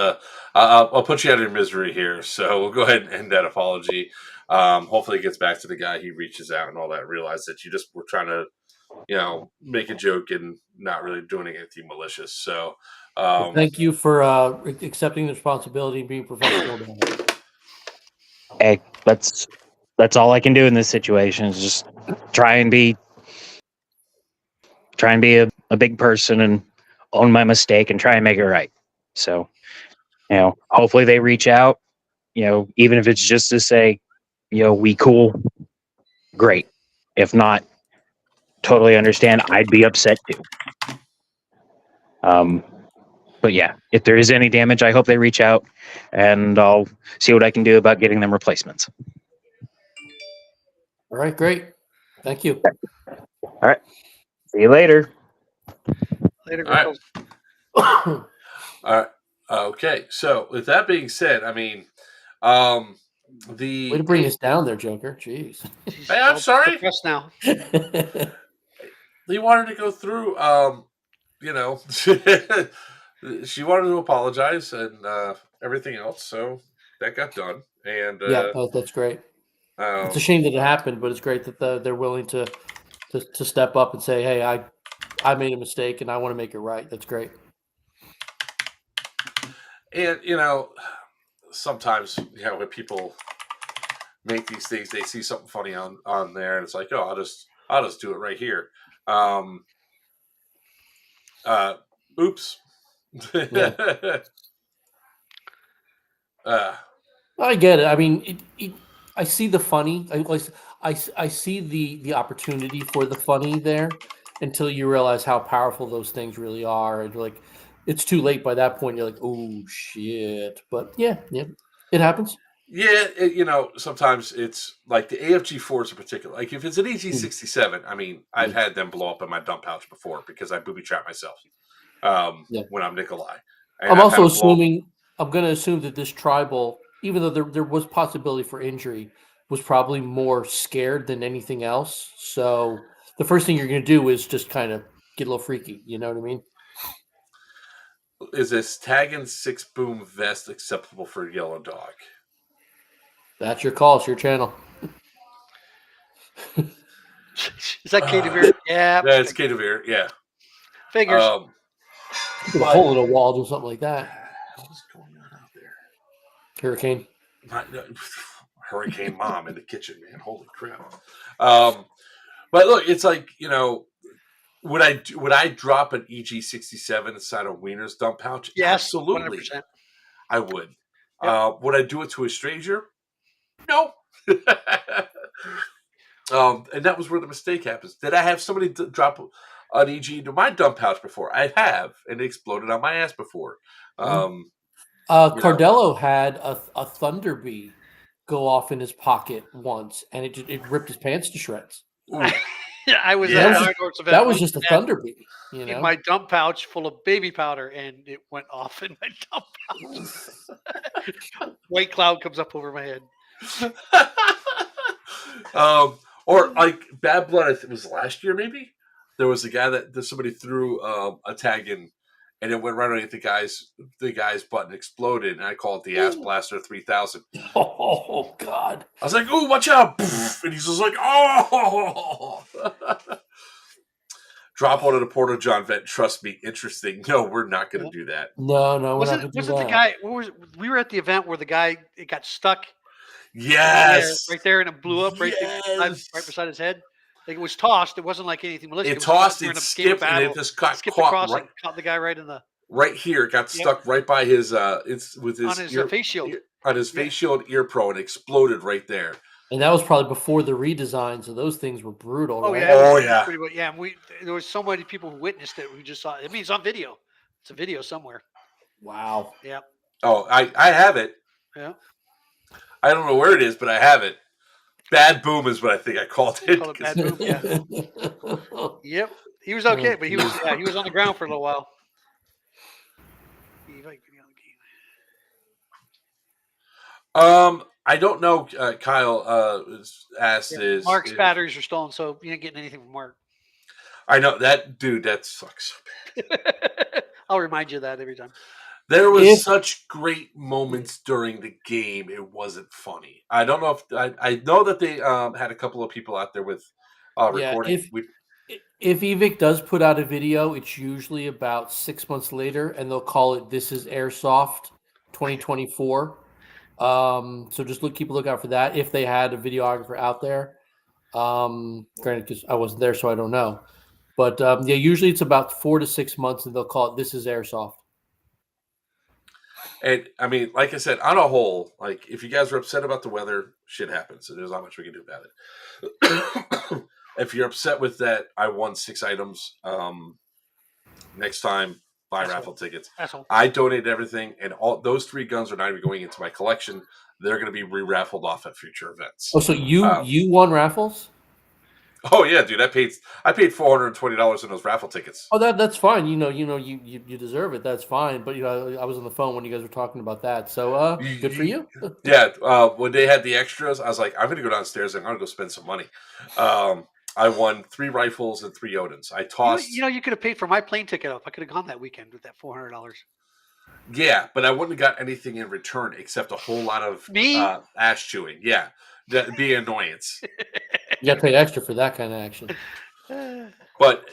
I'll put you out of your misery here. So we'll go ahead and end that apology. Hopefully, it gets back to the guy. He reaches out and all that. Realize that you just were trying to, make a joke and not really doing anything malicious. So, Well, thank you for accepting the responsibility and being professional about it. Hey, that's all I can do in this situation is just try and be a big person and own my mistake and try and make it right. So, hopefully they reach out, even if it's just to say, we cool, great. If not, totally understand. I'd be upset too. But yeah, if there is any damage, I hope they reach out and I'll see what I can do about getting them replacements. All right, great. Thank you. All right. See you later. Later, All right. girls. All right. Okay. So with that being said, I mean, Way to bring us down there, Joker. Jeez. Hey, I'm sorry. Depressed now. He wanted to go through. She wanted to apologize and everything else, so that got done. And yeah, that's great. It's a shame that it happened, but it's great that they're willing to step up and say, "Hey, I made a mistake and I want to make it right." That's great. And sometimes when people make these things, they see something funny on there, and it's like, oh, I'll just do it right here. Oops. Yeah. I get it. I mean, I see the funny. I see the opportunity for the funny there until you realize how powerful those things really are. And like, it's too late by that point. You're like, oh shit. But yeah, it happens. Yeah, sometimes it's like the AFG4s in particular. Like if it's an EG67, I mean, I've had them blow up in my dump pouch before because I booby trap myself when I'm Nikolai. And I'm also assuming, I'm going to assume that this tribal, even though there was possibility for injury, was probably more scared than anything else. So the first thing you're going to do is just kind of get a little freaky. You know what I mean? Is this tag and 6-boom vest acceptable for a yellow dog? That's your call. It's your channel. Is that K DeVere? Yeah. Yeah, it's K DeVere. Yeah. Figures. Put a hole in a wall, do something like that. What's going on out there? Hurricane. Hurricane mom in the kitchen, man. Holy crap. But look, it's like, would I drop an EG67 inside a Wiener's dump pouch? Yes, absolutely. 100%. I would. Yep. Would I do it to a stranger? No. And that was where the mistake happens. Did I have somebody drop an EG into my dump pouch before? I have, and it exploded on my ass before. Cardello had a Thunder Bee go off in his pocket once, and it ripped his pants to shreds. I was Yeah. at a High North event. That was just a Thunder Bee, in my dump pouch full of baby powder, and it went off in my dump pouch. White cloud comes up over my head. Or like Bad Blood, I think it was last year maybe. There was a guy that somebody threw a tag in, and it went right underneath the guy's butt and exploded. And I call it the Ass Blaster 3000. Oh God! I was like, "Ooh, watch out!" And he's just like, "Oh!" Drop one of the Porto John vent. Trust me, interesting. No, we're not going to do that. No, we're not wasn't going to do the that. guy? We were at the event where the guy it got stuck. Yes, right there, and it blew up right beside his head. Like it was tossed. It wasn't like anything malicious. It tossed, it skipped, and it just got skipped caught across right, and caught the guy right in the right here. It got stuck right by his on his face shield. On his face shield ear pro, and exploded right there. And that was probably before the redesign, so those things were brutal. Oh right? yeah, yeah. And there was so many people who witnessed it. We just saw it. I mean, it's on video. It's a video somewhere. Wow. Yeah. Oh, I have it. Yeah. I don't know where it is, but I have it. Bad Boom is what I think I called it. Bad Boom, yeah. Yep. He was okay, but he was on the ground for a little while. I don't know. Kyle asked Mark's batteries are stolen, so you ain't getting anything from Mark. I know that dude. That sucks so bad. I'll remind you of that every time. There was such great moments during the game. It wasn't funny. I don't know if I know that they had a couple of people out there with recording. If Evic does put out a video, it's usually about 6 months later, and they'll call it "This is Airsoft 2024." So just keep a lookout for that. If they had a videographer out there, granted, because I wasn't there, so I don't know. But usually it's about 4 to 6 months, and they'll call it "This is Airsoft." And I mean, like I said, on a whole, like if you guys are upset about the weather, shit happens. So there's not much we can do about it. If you're upset with that, I won 6 items. Next time, buy raffle tickets. I donated everything, and all those 3 guns are not even going into my collection. They're going to be re-raffled off at future events. Oh, so you won raffles? Oh yeah, dude! I paid $420 in those raffle tickets. Oh, that's fine. You deserve it. That's fine. But I was on the phone when you guys were talking about that. So good for you. Yeah. When they had the extras, I was like, I'm going to go downstairs and I'm going to go spend some money. I won 3 rifles and 3 Odins. I tossed. You could have paid for my plane ticket up. I could have gone that weekend with that $400. Yeah, but I wouldn't have got anything in return except a whole lot of ass chewing. Yeah, that'd be an annoyance. You got to pay extra for that kind of action. But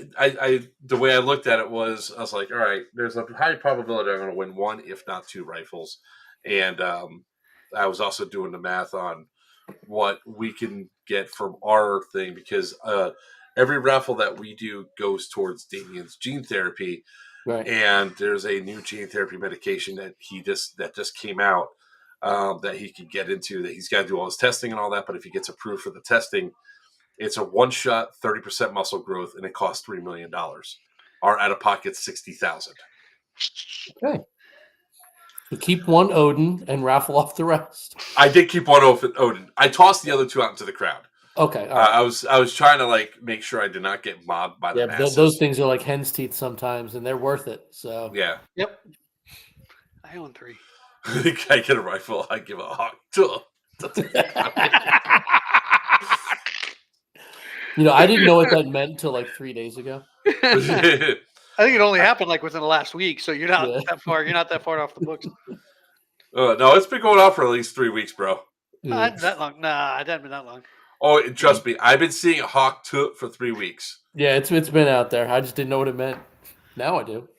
the way I looked at it was, I was like, all right, there's a high probability I'm going to win 1, if not 2 rifles. And I was also doing the math on what we can get from our thing, because every raffle that we do goes towards Damien's gene therapy. Right. And there's a new gene therapy medication that just came out that he could get into, that he's got to do all his testing and all that. But if he gets approved for the testing, it's a 1-shot, 30% muscle growth, and it costs $3 million. Our out-of-pocket $60,000. Okay. So keep 1 Odin and raffle off the rest. I did keep 1 Odin. I tossed the other 2 out into the crowd. Okay. Right. I was trying to make sure I did not get mobbed by the masses. Those things are like hen's teeth sometimes, and they're worth it. So yeah. Yep. I own 3. I get a rifle. I give a hawk to I didn't know what that meant until like 3 days ago. I think it only happened within the last week, so you're not that far. You're not that far off the books. No, it's been going on for at least 3 weeks, bro. Not that long. Nah, it hasn't been that long. Oh, trust me, I've been seeing a hawk toot for 3 weeks. Yeah, it's been out there. I just didn't know what it meant. Now I do.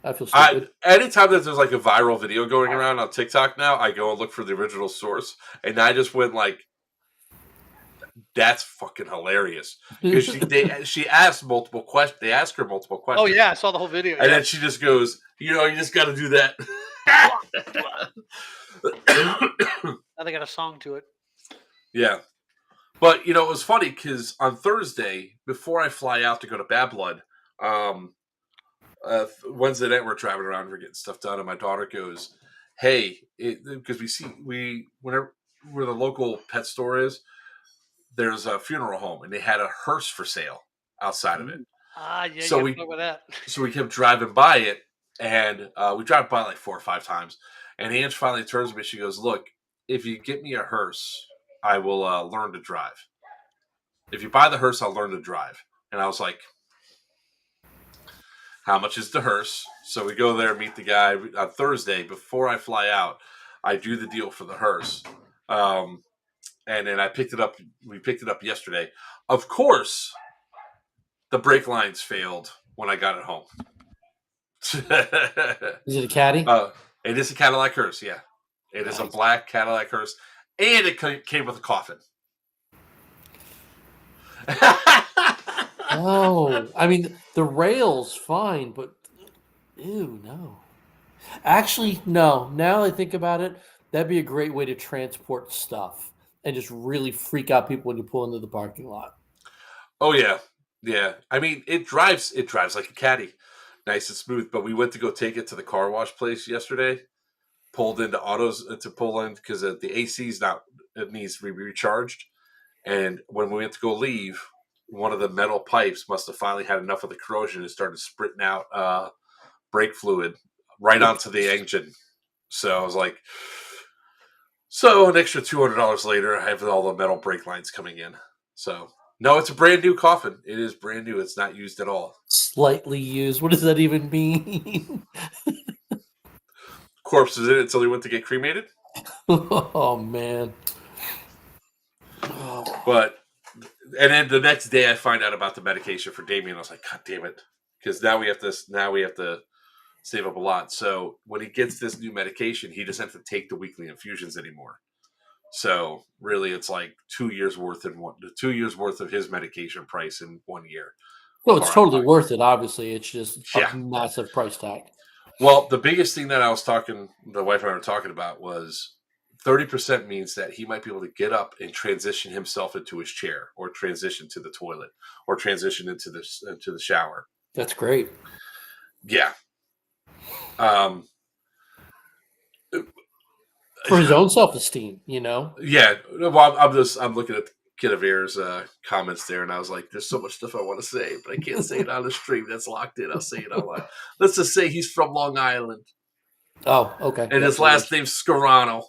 I feel stupid. Anytime that there's a viral video going around on TikTok now, I go and look for the original source, and I just went that's fucking hilarious, because she asked multiple questions. They asked her multiple questions. Oh yeah, I saw the whole video. And then she just goes, you just got to do that. Now they got a song to it. Yeah. But, it was funny because on Thursday, before I fly out to go to Bad Blood, Wednesday night we're traveling around, we're getting stuff done, and my daughter goes, hey, because whenever where the local pet store is, there's a funeral home, and they had a hearse for sale outside of it. Yeah, so we kept driving by it, and we drive by 4 or 5 times, and Ange finally turns to me, she goes, look, if you get me a hearse, I will learn to drive. If you buy the hearse, I'll learn to drive. And I was like, how much is the hearse? So we go there, meet the guy on Thursday. Before I fly out, I do the deal for the hearse. And then we picked it up yesterday. Of course, the brake lines failed when I got it home. Is it a caddy? It is a Cadillac hearse, yeah. It is a black Cadillac hearse. And it came with a coffin. Oh, I mean, the rail's fine, but ew, no. Actually, no. Now that I think about it, that'd be a great way to transport stuff and just really freak out people when you pull into the parking lot. Oh yeah, yeah. I mean, it drives like a caddy, nice and smooth. But we went to go take it to the car wash place yesterday. Pulled into autos to pull in because the AC's it needs to be recharged. And when we went to go leave, one of the metal pipes must have finally had enough of the corrosion and started spritting out brake fluid right onto the engine. So I was like, so an extra $200 later, I have all the metal brake lines coming in. So no, it's a brand new coffin. It is brand new. It's not used at all. Slightly used. What does that even mean? Corpse is in it until he went to get cremated. Oh man. But and then the next day I find out about the medication for Damien. I was like, God damn it. Because now we have to save up a lot. So when he gets this new medication, he doesn't have to take the weekly infusions anymore. So really it's like 2 years worth of his medication price in 1 year. Well, it's totally worth it, obviously. It's just Yeah. a massive price tag. Well, the biggest thing that the wife and I were talking about was 30% means that he might be able to get up and transition himself into his chair, or transition to the toilet, or transition into the shower. That's great. Yeah. For his own self-esteem, you know? Yeah. Well, I'm looking at Kidavir's comments there, and I was like, there's so much stuff I want to say, but I can't say it on the stream. That's locked in. I'll say it online. Let's just say he's from Long Island. Oh, okay. And his last name's Scarano.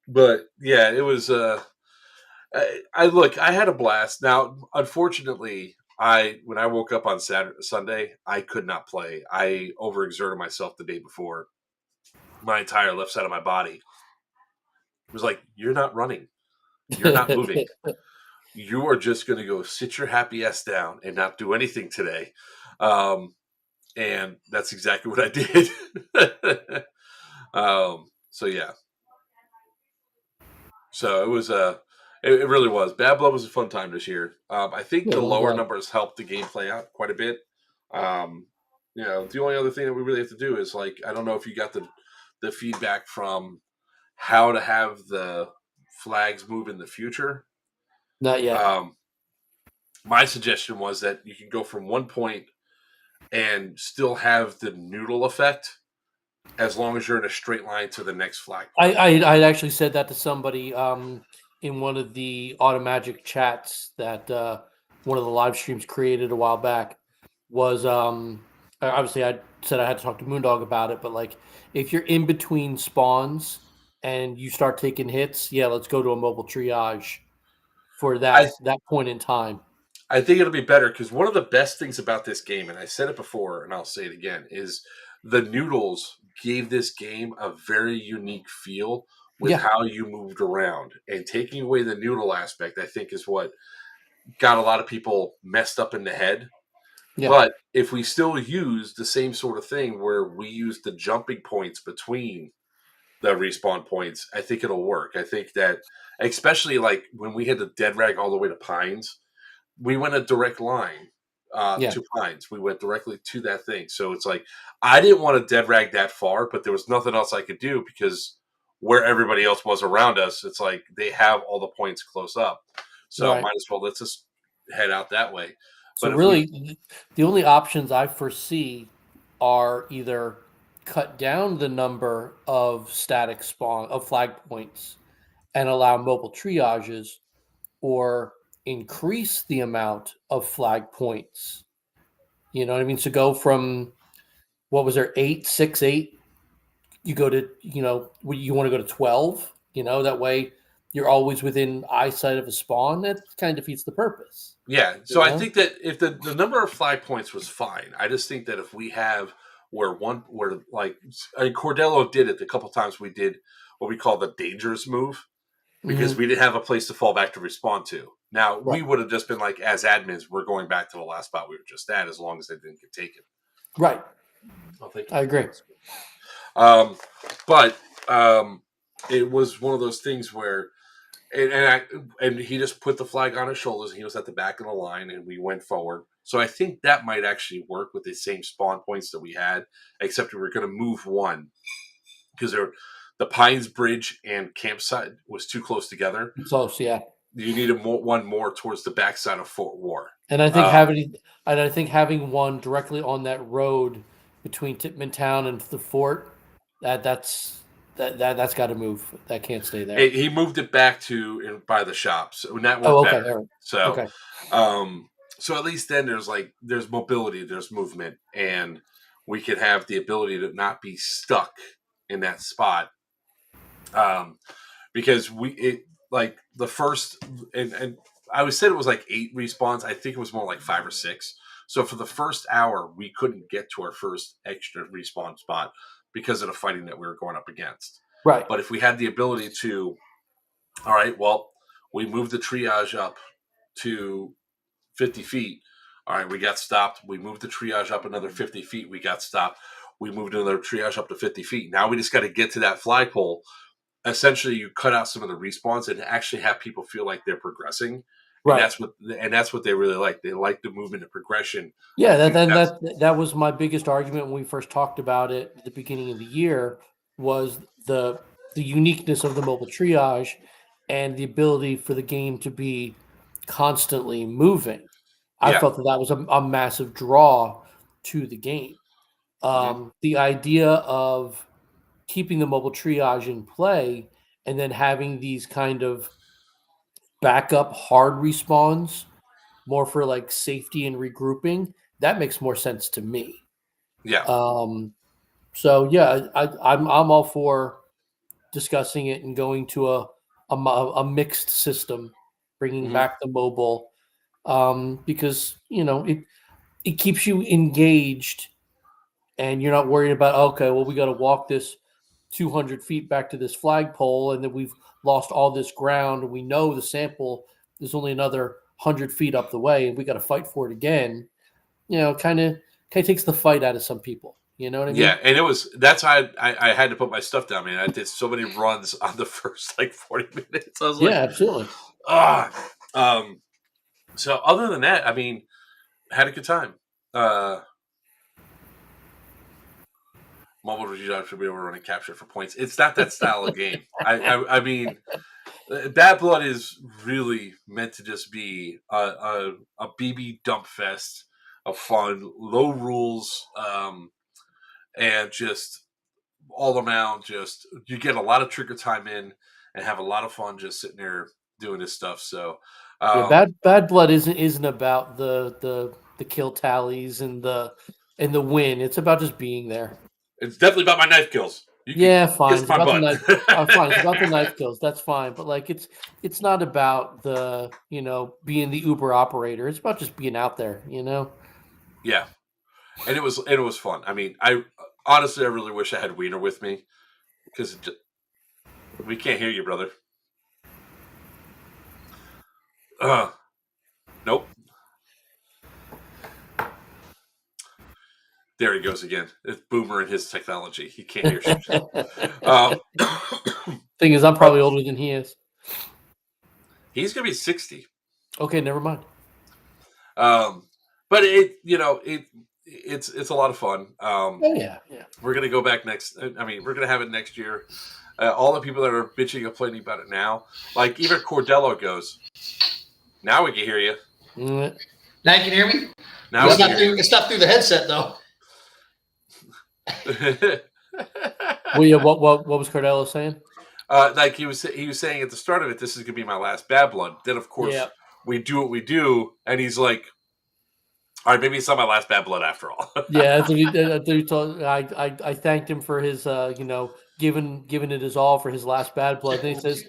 But yeah, it was I had a blast. Now, unfortunately, when I woke up on Sunday, I could not play. I overexerted myself the day before. My entire left side of my body was like, you're not running. You're not moving. You are just going to go sit your happy ass down and not do anything today. And that's exactly what I did. So yeah. So it was it really was. Bad Blood was a fun time this year. I think the lower numbers helped the game play out quite a bit. The only other thing that we really have to do is, like, I don't know if you got the feedback from how to have the flags move in the future. Not yet. My suggestion was that you can go from one point and still have the noodle effect as long as you're in a straight line to the next flag point. I actually said that to somebody in one of the Automagic chats that one of the live streams created a while back. Was obviously I said I had to talk to Moondog about it, but like, if you're in between spawns and you start taking hits, yeah, let's go to a mobile triage for that point in time. I think it'll be better, because one of the best things about this game, and I said it before and I'll say it again, is the noodles gave this game a very unique feel with how you moved around. And taking away the noodle aspect, I think, is what got a lot of people messed up in the head. Yeah. But if we still use the same sort of thing where we use the jumping points between the respawn points, I think it'll work. I think that, especially like when we had the dead rag all the way to Pines, we went a direct line to Pines. We went directly to that thing. So it's like, I didn't want to dead rag that far, but there was nothing else I could do, because where everybody else was around us, it's like they have all the points close up. So might as well, let's just head out that way. So really, the only options I foresee are either cut down the number of static spawn of flag points and allow mobile triages, or increase the amount of flag points. You know what I mean? So go from, what was there, 8, 6, 8? You go to, you want to go to 12. That way you're always within eyesight of a spawn. That kind of defeats the purpose. Yeah. So I think that if the number of flag points was fine, I just think that if we have Cordello did it a couple times, we did what we call the dangerous move, because we didn't have a place to fall back to respond to. Now, we would have just been like, as admins, we're going back to the last spot we were just at, as long as they didn't get taken. Right. I agree. But it was one of those things where, and he just put the flag on his shoulders, and he was at the back of the line, and we went forward. So I think that might actually work with the same spawn points that we had, except we were going to move one, because the Pines Bridge and campsite was too close together. Close, yeah. You needed one more towards the backside of Fort War. And I think having one directly on that road between Tippman Town and the fort, that's got to move. That can't stay there. He moved it back to by the shops, and that Oh, went okay. better. All right. So, Okay. So at least then there's mobility, there's movement, and we could have the ability to not be stuck in that spot. Because the first and I always said it was like 8 respawns. I think it was more like 5 or 6. So for the first hour, we couldn't get to our first extra respawn spot because of the fighting that we were going up against. Right. But if we had the ability to, all right, well, we moved the triage up to 50 feet. All right, we got stopped. We moved the triage up another 50 feet. We got stopped. We moved another triage up to 50 feet. Now we just got to get to that flagpole. Essentially, you cut out some of the respawns and actually have people feel like they're progressing. Right. And that's what they really like. They like the movement and progression. Yeah, that was my biggest argument when we first talked about it at the beginning of the year, was the uniqueness of the mobile triage and the ability for the game to be constantly moving. I Yeah. felt that was a massive draw to the game. The idea of keeping the mobile triage in play and then having these kind of backup hard respawns more for like safety and regrouping, that makes more sense to me. Yeah. So yeah, I'm all for discussing it and going to a mixed system, bringing back the mobile, because it keeps you engaged, and you're not worried about, okay, well, we got to walk this 200 feet back to this flagpole, and then we've lost all this ground, and we know the sample is only another 100 feet up the way, and we got to fight for it again. Kind of takes the fight out of some people. You know what I mean? Yeah, and that's how I had to put my stuff down. I mean, I did so many runs on the first 40 minutes. I was like, yeah, absolutely. So other than that, I mean, had a good time. Mobile triage should be able to run and capture for points. It's not that style of game. I mean, Bad Blood is really meant to just be a BB dump fest of fun, low rules, and just all around. Just you get a lot of trigger time in and have a lot of fun just sitting there doing this stuff. So, Bad Blood isn't about the kill tallies and the win. It's about just being there. It's definitely about my knife kills. Fine. It's about the knife. Fine. It's about the knife kills. That's fine. But like, it's not about the being the Uber operator. It's about just being out there. Yeah, and it was fun. I mean, I honestly really wish I had Wiener with me because we can't hear you, brother. Nope. There he goes again. It's Boomer and his technology. He can't hear shit. Thing is, I'm probably older than he is. He's gonna be 60. Okay, never mind. But it's a lot of fun. Yeah. We're gonna go back next. I mean, we're gonna have it next year. All the people that are bitching and complaining about it now, like even Cordello goes, now we can hear you. Now you can hear me? Now it's not through the headset though. Well, yeah. What was Cordello saying? Like he was saying at the start of it, this is gonna be my last Bad Blood. Then of course we do what we do, and he's like, all right, maybe it's not my last Bad Blood after all. Yeah, I thanked him for his giving it his all for his last Bad Blood. Then he says,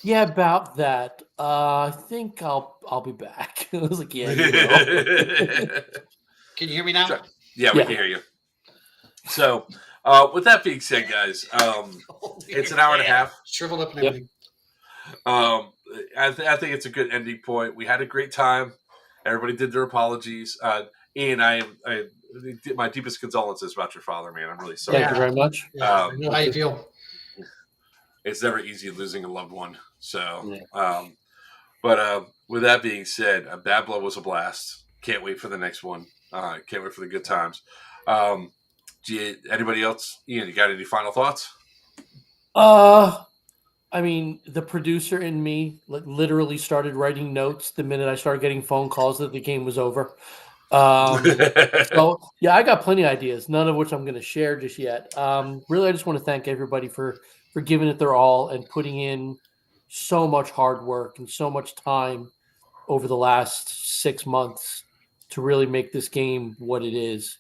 "Yeah, about that. I think I'll be back." I was like, "Yeah, you will." Can you hear me now? Yeah, we can hear you. So, with that being said, guys, it's an hour and a half. Shriveled up and everything. I think it's a good ending point. We had a great time. Everybody did their apologies. Ian, I my deepest condolences about your father, man. I'm really sorry. Thank you very much. I know how you feel. It's never easy losing a loved one. So, but with that being said, Bad Blood was a blast. Can't wait for the next one. Can't wait for the good times. Anybody else? Ian, you got any final thoughts? I I mean, the producer in me literally started writing notes the minute I started getting phone calls that the game was over. So yeah, I got plenty of ideas, none of which I'm going to share just yet. Really, I just want to thank everybody for giving it their all and putting in so much hard work and so much time over the last 6 months to really make this game what it is.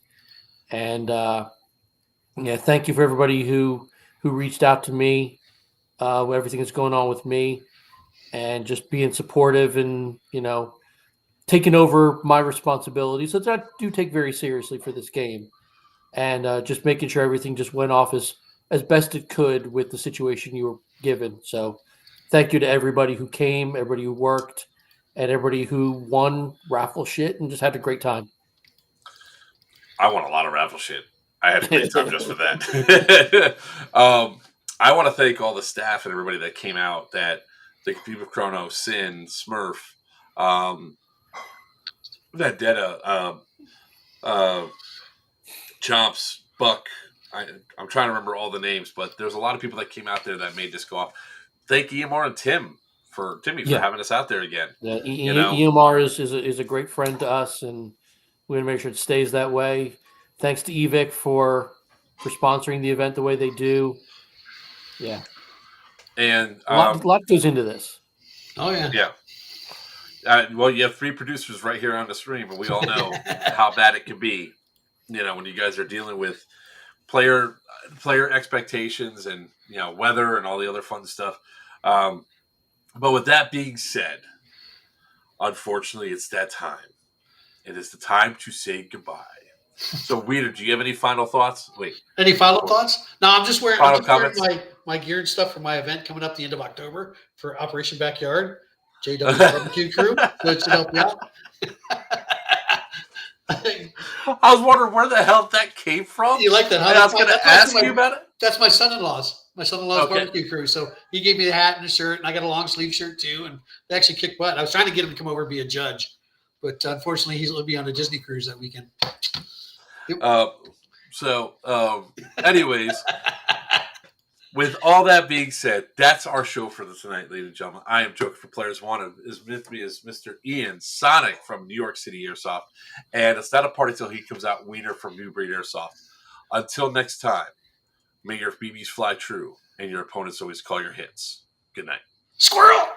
And yeah, thank you for everybody who reached out to me, everything that's going on with me, and just being supportive and taking over my responsibilities that I do take very seriously for this game, and just making sure everything just went off as best it could with the situation you were given. So, thank you to everybody who came, everybody who worked, and everybody who won raffle shit and just had a great time. I won a lot of raffle shit. I had a great time just for that. I want to thank all the staff and everybody that came out. That the Computer Chrono, Sin, Smurf, Vendetta, Chomps, Buck. I'm trying to remember all the names, but there's a lot of people that came out there that made this go off. Thank EMR and Timmy for having us out there again. Yeah, EMR is a great friend to us, and we're gonna make sure it stays that way. Thanks to Evic for sponsoring the event the way they do. Yeah, and a lot goes into this. Oh yeah, yeah. Well, you have 3 producers right here on the stream, and we all know how bad it can be. When you guys are dealing with player expectations and weather and all the other fun stuff. But with that being said, unfortunately, it's that time. It is the time to say goodbye. So, Weeder, do you have any final thoughts? Wait. Any final thoughts? No, I'm just wearing comments? my gear and stuff for my event coming up the end of October for Operation Backyard, JW Barbecue Crew. So it should help you out. I was wondering where the hell that came from. You like that? Huh? And I was going to ask you about it. That's my son-in-law's. My son-in-law's barbecue crew. So he gave me the hat and the shirt, and I got a long sleeve shirt too. And they actually kicked butt. I was trying to get him to come over and be a judge, but unfortunately, he'll be on a Disney cruise that weekend. Anyways, with all that being said, that's our show for tonight, ladies and gentlemen. I am Joker for Players One. With me is Mr. Ian Sonic from New York City Airsoft. And it's not a party till he comes out, Wiener from New Breed Airsoft. Until next time, may your BBs fly true and your opponents always call your hits. Good night. Squirrel!